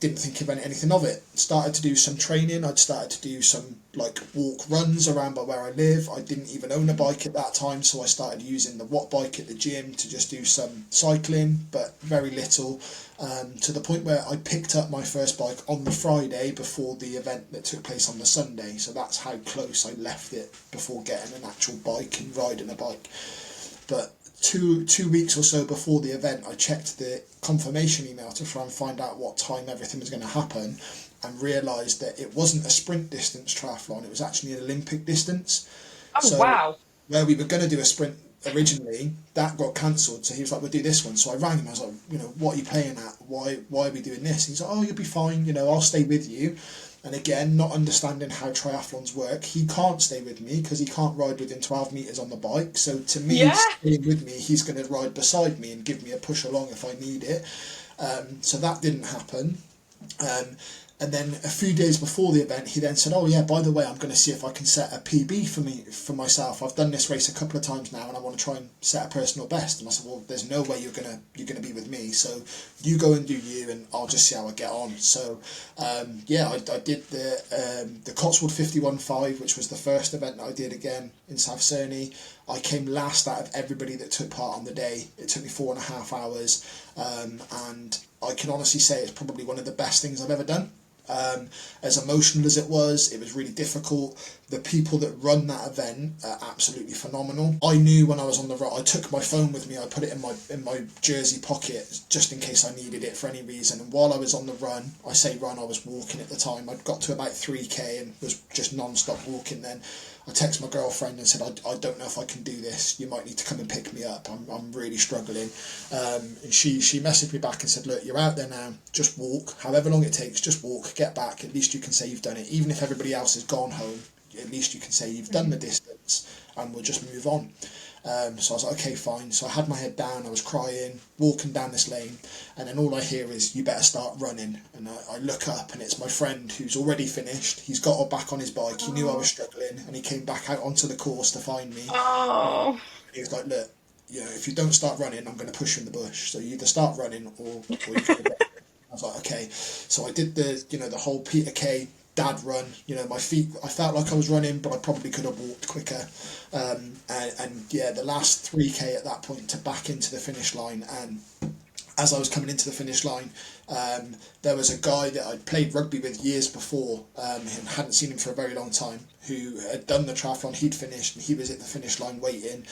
Didn't think of anything of it. Started to do some training. I'd started to do some like walk runs around by where I live. I didn't even own a bike at that time, so I started using the watt bike at the gym to just do some cycling, but very little. To the point where I picked up my first bike on the Friday before the event that took place on the Sunday. So that's how close I left it before getting an actual bike and riding a bike. But two weeks or so before the event, I checked the confirmation email to try and find out what time everything was going to happen, and realised that it wasn't a sprint distance triathlon, it was actually an Olympic distance. Oh, So wow. where we were going to do a sprint originally, that got cancelled. So he was like, "We'll do this one." So I rang him. I was like, "What are you playing at? Why are we doing this?" And he's like, "Oh, you'll be fine. I'll stay with you." And again, not understanding how triathlons work, he can't stay with me because he can't ride within 12 metres on the bike. So to me, Yeah. staying with me, he's going to ride beside me and give me a push along if I need it. So that didn't happen. Um, and then a few days before the event, he then said, "Oh yeah, by the way, I'm going to see if I can set a PB for myself. I've done this race a couple of times now, and I want to try and set a personal best." And I said, "Well, there's no way you're gonna be with me. So you go and do you, and I'll just see how I get on." So yeah, I did the Cotswold 51.5, which was the first event that I did again in South Cerney. I came last out of everybody that took part on the day. It took me 4.5 hours, and I can honestly say it's probably one of the best things I've ever done. As emotional as it was really difficult. The people that run that event are absolutely phenomenal. I knew when I was on the road, I took my phone with me. I put it in my jersey pocket just in case I needed it for any reason. And while I was on the run, I say run, I was walking at the time. I'd got to about 3k and was just non-stop walking then. I texted my girlfriend and said, I don't know if I can do this. You might need to come and pick me up. I'm really struggling. And she messaged me back and said, "Look, you're out there now. Just walk. However long it takes, just walk. Get back. At least you can say you've done it. Even if everybody else has gone home, at least you can say you've done the distance, and we'll just move on." So I was like, "Okay, fine." So I had my head down, I was crying, walking down this lane, and then all I hear is, "You better start running." And I look up, and it's my friend who's already finished. He's got back on his bike, he knew I was Oh, struggling, and he came back out onto the course to find me. oh. He was like, "Look, if you don't start running, I'm going to push you in the bush. So you either start running or you've got to get." I was like, "Okay." So I did the whole Peter Kay dad run. My feet, I felt like I was running, but I probably could have walked quicker. And yeah, the last 3k at that point to back into the finish line. And as I was coming into the finish line, there was a guy that I'd played rugby with years before, and hadn't seen him for a very long time, who had done the triathlon. He'd finished, and he was at the finish line waiting.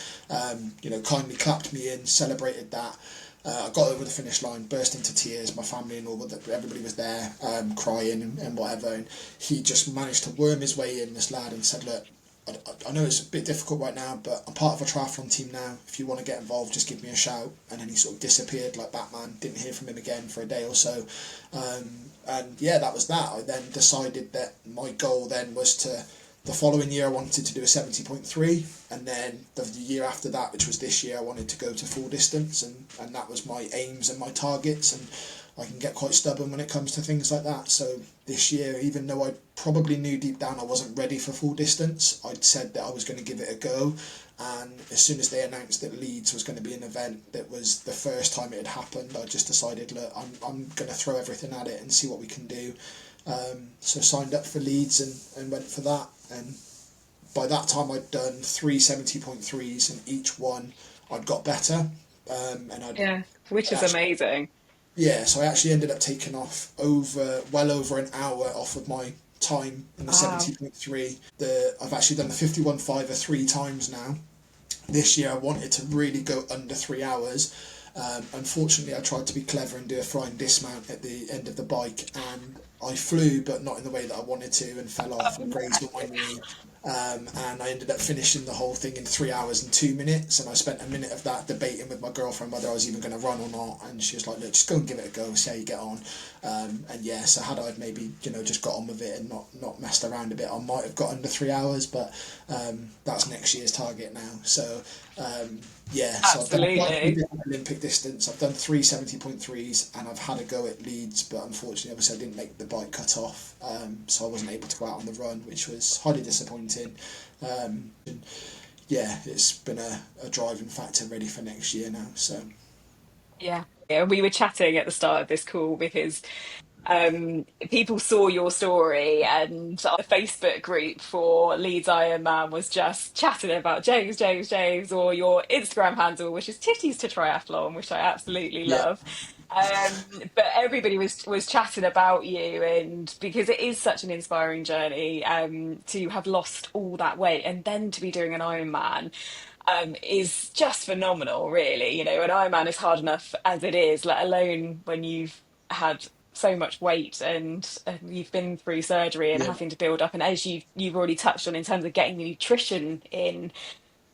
Kindly clapped me in, celebrated that. I got over the finish line, burst into tears. My family and all, everybody was there, crying and whatever. And he just managed to worm his way in, this lad, and said, "Look, I know it's a bit difficult right now, but I'm part of a triathlon team now. If you want to get involved, just give me a shout." And then he sort of disappeared like Batman. Didn't hear from him again for a day or so. And yeah, that was that. I then decided that my goal then was to, the following year I wanted to do a 70.3, and then the year after that, which was this year, I wanted to go to full distance, and that was my aims and my targets. And I can get quite stubborn when it comes to things like that. So this year, even though I probably knew deep down I wasn't ready for full distance, I'd said that I was going to give it a go. And as soon as they announced that Leeds was going to be an event that was the first time it had happened, I just decided, look, I'm going to throw everything at it and see what we can do. So signed up for Leeds and went for that. And by that time I'd done 3 70.3s, and each one I'd got better. And Yeah, which I'd is actually, amazing. yeah, so I actually ended up taking off well over an hour off of my time in the Wow. 70.3. I've actually done the 51.5 3 times now. This year I wanted to really go under 3 hours. Unfortunately, I tried to be clever and do a flying dismount at the end of the bike, and I flew, but not in the way that I wanted to, and fell off Oh and no. grazed on my knee. And I ended up finishing the whole thing in 3 hours and 2 minutes. And I spent a minute of that debating with my girlfriend whether I was even going to run or not. And she was like, "Look, just go and give it a go, see how you get on." And yeah, so had I maybe just got on with it and not messed around a bit, I might have got under 3 hours. But that's next year's target now. So yeah, so I've done quite a few Absolutely. different Olympic distance. I've done three 70.3s, and I've had a go at Leeds, but unfortunately, obviously, I didn't make the bike cut off, so I wasn't able to go out on the run, which was highly disappointing. And yeah, it's been a driving factor ready for next year now. So Yeah. Yeah, we were chatting at the start of this call because people saw your story, and our Facebook group for Leeds Ironman was just chatting about James, or your Instagram handle, which is Titties to Triathlon, which I absolutely yeah, love. But everybody was chatting about you, and because it is such an inspiring journey, to have lost all that weight and then to be doing an Ironman is just phenomenal, really. An Ironman is hard enough as it is, let alone when you've had so much weight and you've been through surgery and yeah. having to build up. And as you've already touched on in terms of getting the nutrition in,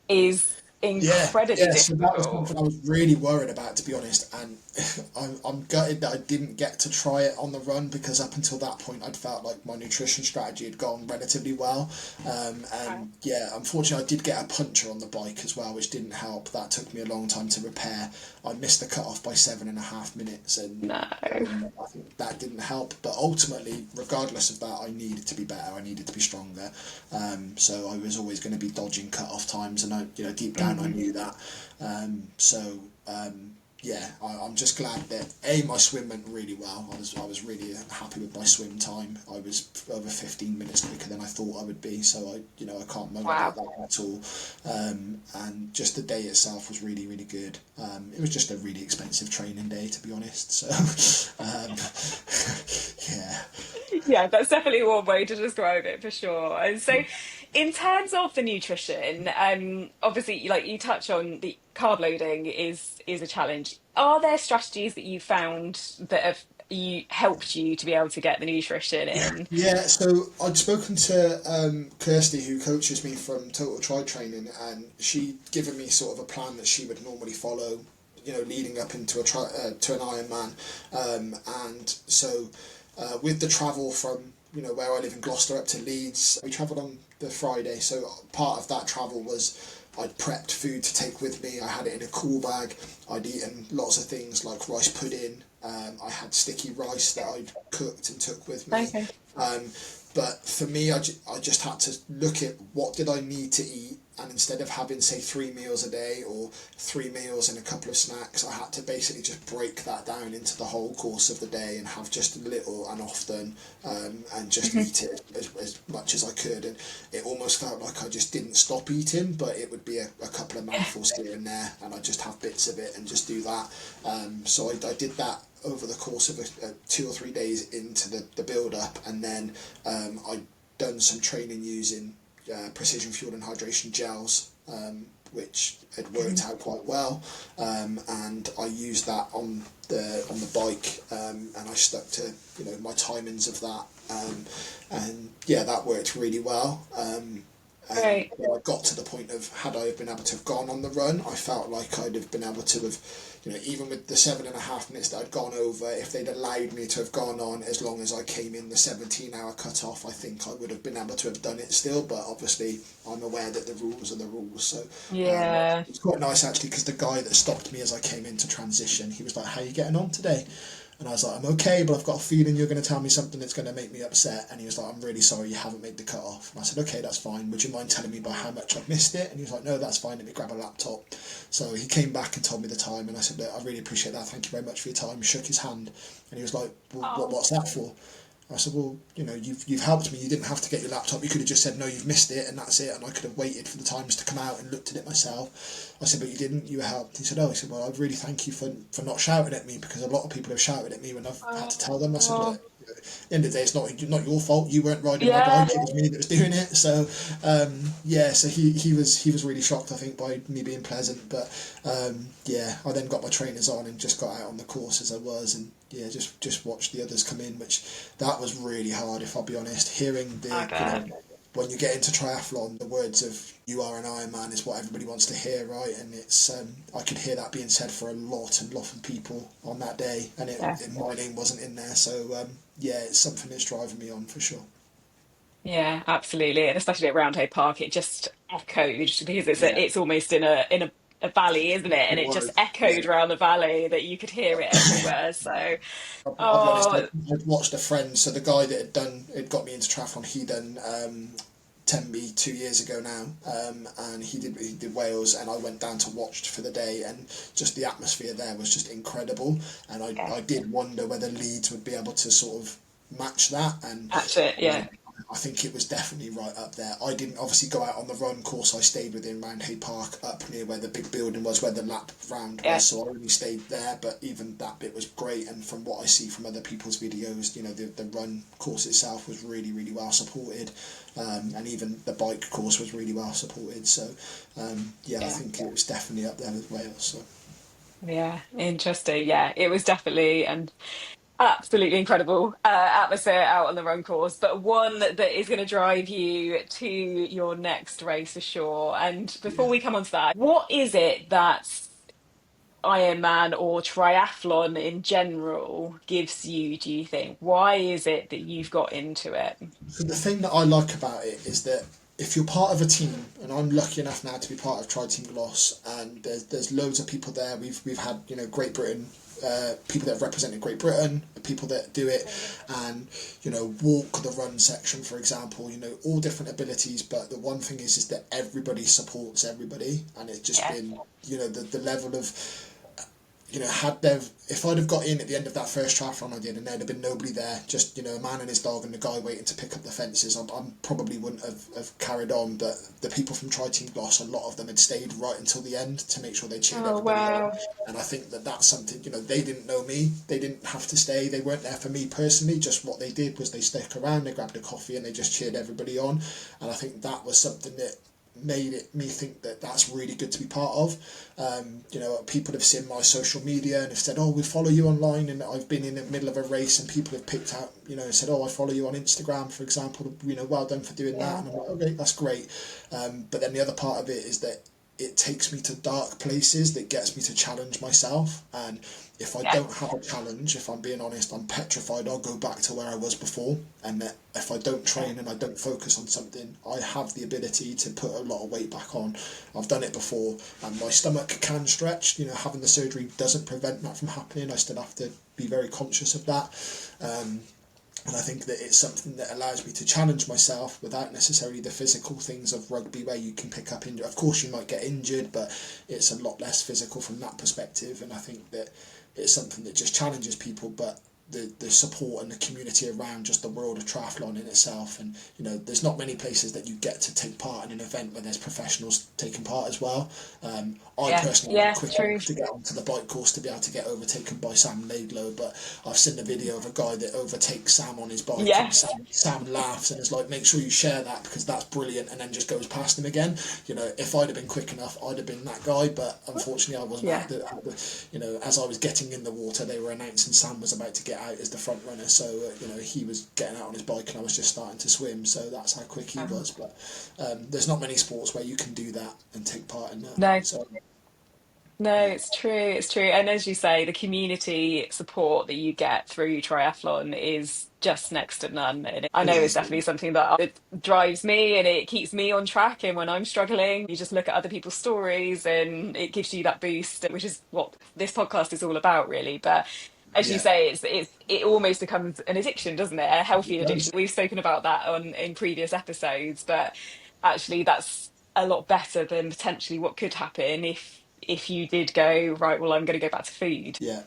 is Yeah, incredibly yeah. So that was difficult. something I was really worried about, to be honest. And I'm gutted that I didn't get to try it on the run, because up until that point, I'd felt like my nutrition strategy had gone relatively well. Right. And yeah, unfortunately, I did get a puncture on the bike as well, which didn't help. That took me a long time to repair. I missed the cut off by 7.5 minutes, and No. I think that didn't help. But ultimately, regardless of that, I needed to be better. I needed to be stronger. So I was always going to be dodging cut off times, and deep down I Mm. knew that. So yeah, I'm just glad that my swim went really well. I was really happy with my swim time. I was over 15 minutes quicker than I thought I would be. So I can't moan about Wow. that at all. And just the day itself was really really good. It was just a really expensive training day, to be honest. So yeah. Yeah, that's definitely one way to describe it for sure. And so, in terms of the nutrition, obviously, like you touch on, the carb loading is a challenge. Are there strategies that you found that have you helped you to be able to get the nutrition in? Yeah, so I'd spoken to Kirsty, who coaches me from Total Tri Training, and she'd given me sort of a plan that she would normally follow, leading up into to an Ironman. And so with the travel from where I live in Gloucester up to Leeds, we travelled on the Friday. So part of that travel was I'd prepped food to take with me. I had it in a cool bag. I'd eaten lots of things like rice pudding. I had sticky rice that I'd cooked and took with me. Okay. Um, but for me, I just had to look at what did I need to eat, and instead of having, say, 3 meals a day or 3 meals and a couple of snacks, I had to basically just break that down into the whole course of the day and have just a little and often, and just Mhm. eat it as much as I could. And it almost felt like I just didn't stop eating, but it would be a couple of Yeah. mouthfuls here and there, and I'd just have bits of it and just do that. So I did that over the course of 2 or 3 days into the build up, and then I'd done some training using precision fuel and hydration gels, which had worked Mhm. out quite well, and I used that on the bike, and I stuck to my timings of that, and yeah, that worked really well. And Great. when I got to the point of, had I been able to have gone on the run, I felt like I'd have been able to have, even with the 7.5 minutes that I'd gone over, if they'd allowed me to have gone on as long as I came in the 17-hour cut-off, I think I would have been able to have done it still. But obviously, I'm aware that the rules are the rules. So Yeah. it's quite nice, actually, because the guy that stopped me as I came into transition, he was like, "How are you getting on today?" And I was like, "I'm okay, but I've got a feeling you're going to tell me something that's going to make me upset." And he was like, "I'm really sorry you haven't made the cut off." And I said, "Okay, that's fine. Would you mind telling me by how much I've missed it?" And he was like, "No, that's fine. Let me grab a laptop." So he came back and told me the time, and I said, "Look, I really appreciate that. Thank you very much for your time." Shook his hand, and he was like, "Well, Oh, what's that for?" I said, "Well, you've helped me. You didn't have to get your laptop. You could have just said, no, you've missed it, and that's it. And I could have waited for the times to come out and looked at it myself." I said, "But you didn't. You were helped." He said, "Oh," he said, "Well, I really thank you for not shouting at me, because a lot of people have shouted at me when I've had to tell them." I said, "Look, oh. At the end of the day, it's not your fault. You weren't riding my Yeah. bike. It was me that was doing it. So yeah, so he was really shocked, I think, by me being pleasant. But yeah, I then got my trainers on and just got out on the course as I was, and yeah, just watched the others come in, which that was really hard, if I'll be honest. Hearing I the bet. when you get into triathlon, the words of "you are an Ironman" is what everybody wants to hear, right? And it's I could hear that being said for a lot of people on that day, and Yeah. my name wasn't in there. So yeah, it's something that's driving me on for sure. Yeah, absolutely. And especially at Roundhay Park, it just echoed because Yeah, it's almost in a valley, isn't it? And it it just was. Yeah, echoed around the valley that you could hear it everywhere. So, I'll be honest. oh, I'd watched a friend. So the guy that had got me into triathlon, he done Tenby 2 years ago now, and he did Wales, and I went down to watch for the day, and just the atmosphere there was just incredible, and yeah, I did wonder whether Leeds would be able to sort of match that, and that's it. Yeah, I think it was definitely right up there. I didn't obviously go out on the run course. I stayed within Roundhay Park, up near where the big building was, where the lap round yeah. was. So I only stayed there, but even that bit was great. And from what I see from other people's videos, the run course itself was really, really well supported, and even the bike course was really well supported. So yeah, I Yeah. think it was definitely up there with Wales. So Yeah, interesting. Yeah, it was definitely and absolutely incredible atmosphere out on the run course, but one that is going to drive you to your next race for sure. And before yeah. we come on to that, what is it that Ironman or triathlon in general gives you, do you think? Why is it that you've got into it? So the thing that I like about it is that if you're part of a team, and I'm lucky enough now to be part of Tri Team Gloss, and there's loads of people there. We've had Great Britain, people that have represented Great Britain, people that do it, and walk the run section, for example. All different abilities, but the one thing is that everybody supports everybody, and it's just Yeah. been the level of had there, if I'd have got in at the end of that first triathlon I did and there'd have been nobody there, just, a man and his dog and the guy waiting to pick up the fences, I probably wouldn't have carried on. But the people from Tri Team Gloss, a lot of them had stayed right until the end to make sure they cheered Oh, everybody on. wow. And I think that that's something, they didn't know me, they didn't have to stay, they weren't there for me personally, just what they did was they stuck around, they grabbed a coffee and they just cheered everybody on. And I think that was something that made me think that that's really good to be part of. People have seen my social media and have said, "Oh, we follow you online," and I've been in the middle of a race and people have picked out, said, "Oh, I follow you on Instagram," for example. Well done for doing that. Yeah. And I'm like, "Okay, that's great." But then the other part of it is that it takes me to dark places that gets me to challenge myself. And if I Yeah. don't have a challenge, if I'm being honest, I'm petrified I'll go back to where I was before. And that if I don't Yeah. train and I don't focus on something, I have the ability to put a lot of weight back on. I've done it before, and my stomach can stretch. Having the surgery doesn't prevent that from happening. I still have to be very conscious of that. And I think that it's something that allows me to challenge myself without necessarily the physical things of rugby where you can pick up injury. Of course, you might get injured, but it's a lot less physical from that perspective. And I think that it's something that just challenges people, but the support and the community around just the world of triathlon in itself. And there's not many places that you get to take part in an event where there's professionals taking part as well. I Yeah. personally Yeah. went quick True. enough to get onto the bike course to be able to get overtaken by Sam Laidlow, but I've seen the video of a guy that overtakes Sam on his bike, and Yes. Sam laughs and is like, "Make sure you share that because that's brilliant," and then just goes past him again. If I'd have been quick enough, I'd have been that guy, but unfortunately I wasn't Yeah. as I was getting in the water, they were announcing Sam was about to get out as the front runner, so he was getting out on his bike and I was just starting to swim, so that's how quick he Um, was. But there's not many sports where you can do that and take part in that. no. So No, yeah, it's true. It's true. And as you say, the community support that you get through triathlon is just next to none. And I it know it's is. definitely something that it drives me and it keeps me on track. And when I'm struggling, you just look at other people's stories and it gives you that boost, which is what this podcast is all about, really. But as you Yeah, say, it almost becomes an addiction, doesn't it? A healthy it addiction. does. We've spoken about that on in previous episodes, but actually that's a lot better than potentially what could happen if you did go right. Well, I'm going to go back to food. Yeah,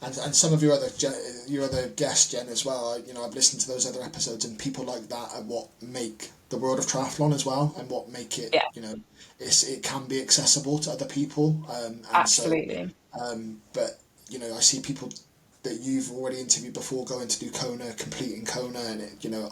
and some of your other guests, Jen, as well. I've listened to those other episodes, and people like that are what make the world of triathlon as well, and what make it. Yeah, It can be accessible to other people, and so. absolutely. But I see people that you've already interviewed before going to do Kona, completing Kona, and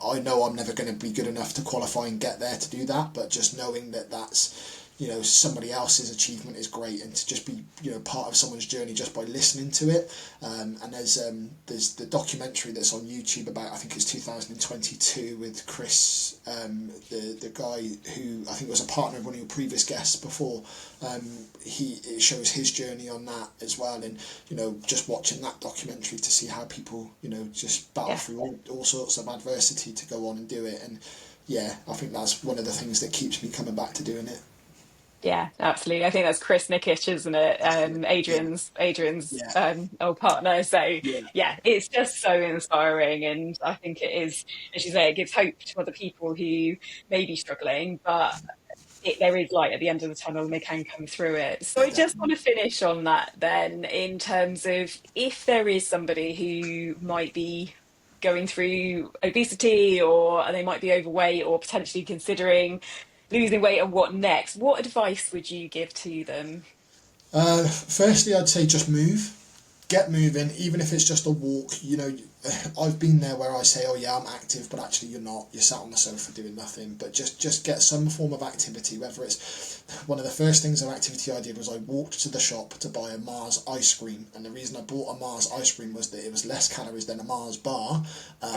I know I'm never going to be good enough to qualify and get there to do that, but just knowing that that's somebody else's achievement is great, and to just be part of someone's journey just by listening to it. And there's the documentary that's on YouTube about, I think it's 2022, with Chris, the guy who I think was a partner of one of your previous guests before. It shows his journey on that as well, and just watching that documentary to see how people just battle through all sorts of adversity to go on and do it. And yeah, I think that's one of the things that keeps me coming back to doing it. Yeah, absolutely. I think that's Chris Nickish, isn't it? That's it. Yeah, Adrian's yeah, old partner. So yeah, yeah, it's just so inspiring, and I think it is, as you say, it gives hope to other people who may be struggling, but there is light at the end of the tunnel and they can come through it. So yeah, I just want definitely. to finish on that then, in terms of if there is somebody who might be going through obesity, or they might be overweight, or potentially considering losing weight and what next, what advice would you give to them? Firstly, I'd say just move. Get moving, even if it's just a walk. I've been there where I say, oh yeah, I'm active, but actually you're not. You're sat on the sofa doing nothing. But just get some form of activity, whether it's one of the first things of activity I did was I walked to the shop to buy a Mars ice cream, and the reason I bought a Mars ice cream was that it was less calories than a Mars bar,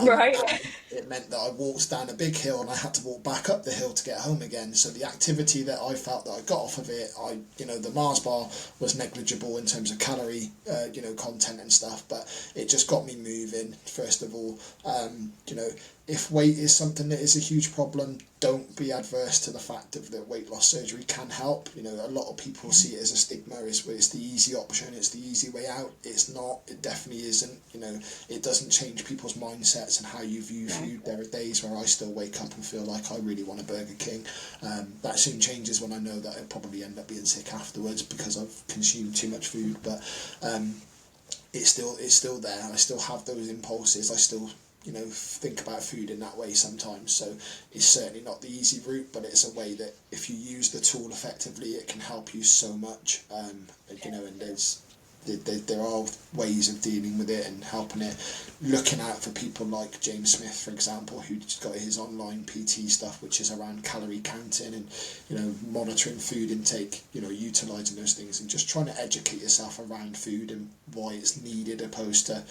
Right. and it meant that I walked down a big hill and I had to walk back up the hill to get home again. So the activity that I felt that I got off of it, the Mars bar was negligible in terms of calorie, content and stuff, but it just got me moving. First of all, if weight is something that is a huge problem, don't be adverse to the fact that weight loss surgery can help. A lot of people see it as a stigma, it's the easy option, it's the easy way out. It's not. It definitely isn't. It doesn't change people's mindsets and how you view food. There are days where I still wake up and feel like I really want a Burger King. That soon changes when I know that I'll probably end up being sick afterwards because I've consumed too much food. But it's still there. I still have those impulses. I still think about food in that way sometimes. So it's certainly not the easy route, but it's a way that if you use the tool effectively, it can help you so much. And there are ways of dealing with it and helping it. Looking out for people like James Smith, for example, who's got his online PT stuff, which is around calorie counting and monitoring food intake, utilising those things and just trying to educate yourself around food and why it's needed, opposed to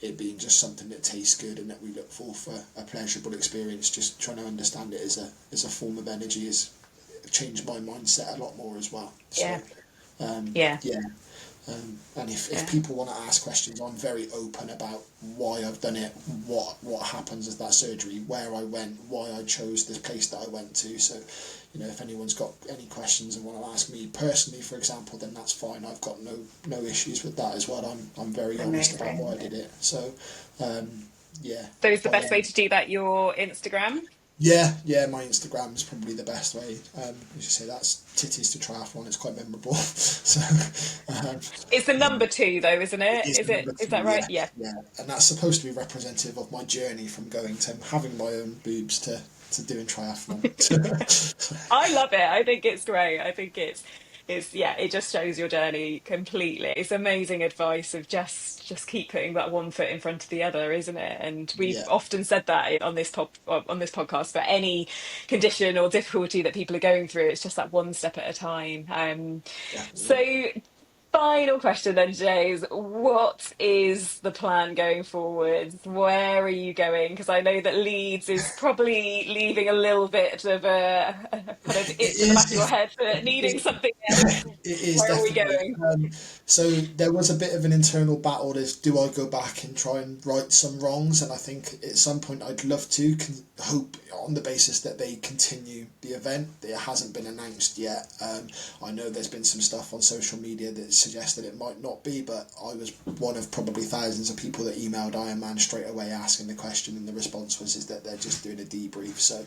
it being just something that tastes good and that we look for a pleasurable experience. Just trying to understand it as a form of energy has changed my mindset a lot more as well. So Yeah. Yeah. yeah. And if Yeah. people want to ask questions, I'm very open about why I've done it, what happens as that surgery, where I went, why I chose this place that I went to. So, if anyone's got any questions and want to ask me personally, for example, then that's fine. I've got no issues with that as well. I'm very honest about why I Amazing. did it. So, yeah. So is the But best way to do that your Instagram? yeah, my Instagram is probably the best way. As you say, that's titties to triathlon. It's quite memorable. So, It's the yeah. number two though, isn't It it? is Is it, number is two, that right? yeah, Yeah. yeah, and that's supposed to be representative of my journey from going to having my own boobs to doing triathlon. I love it. I think it's great. I think it's yeah, it just shows your journey completely. It's amazing advice of just keep putting that one foot in front of the other, isn't it? And we've Yeah, often said that on this podcast, for any condition or difficulty that people are going through, it's just that one step at a time. So definitely. final question then, Jays. What is the plan going forward? Where are you going? Because I know that Leeds is probably leaving a little bit of a kind of It itch in the back is. of your head for needing something else. It is Where are we definitely. going? So there was a bit of an internal battle. Is do I go back and try and right some wrongs? And I think at some point I'd love to hope on the basis that they continue the event. It hasn't been announced yet. I know there's been some stuff on social media that suggests that it might not be, but I was one of probably thousands of people that emailed Ironman straight away asking the question, and the response was is that they're just doing a debrief. So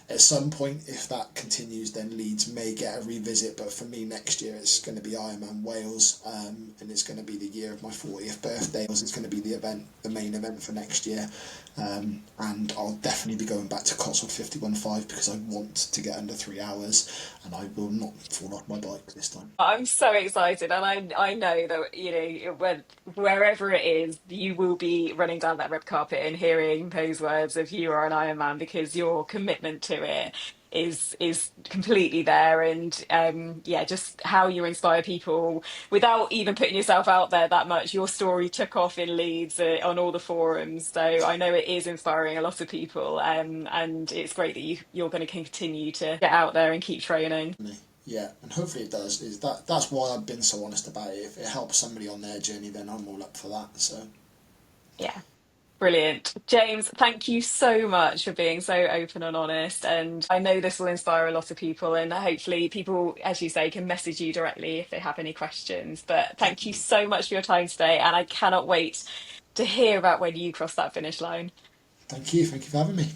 at some point, if that continues, then Leeds may get a revisit visit, but for me next year it's going to be Ironman Wales, and it's going to be the year of my 40th birthday. It's going to be the main event for next year, and I'll definitely be going back to Cotswold 51.5 because I want to get under 3 hours, and I will not fall off my bike this time. I'm so excited, and I know that wherever it is, you will be running down that red carpet and hearing those words of "you are an Iron Man" because your commitment to it is completely there, and yeah, just how you inspire people without even putting yourself out there that much. Your story took off in Leeds on all the forums, so I know it is inspiring a lot of people, and it's great that you're going to continue to get out there and keep training. Yeah, and hopefully it does. That's why I've been so honest about it. If it helps somebody on their journey, then I'm all up for that. So Yeah. Brilliant. James, thank you so much for being so open and honest. And I know this will inspire a lot of people, and hopefully, people, as you say, can message you directly if they have any questions. But thank you definitely. so much for your time today. And I cannot wait to hear about when you cross that finish line. Thank you. Thank you for having me.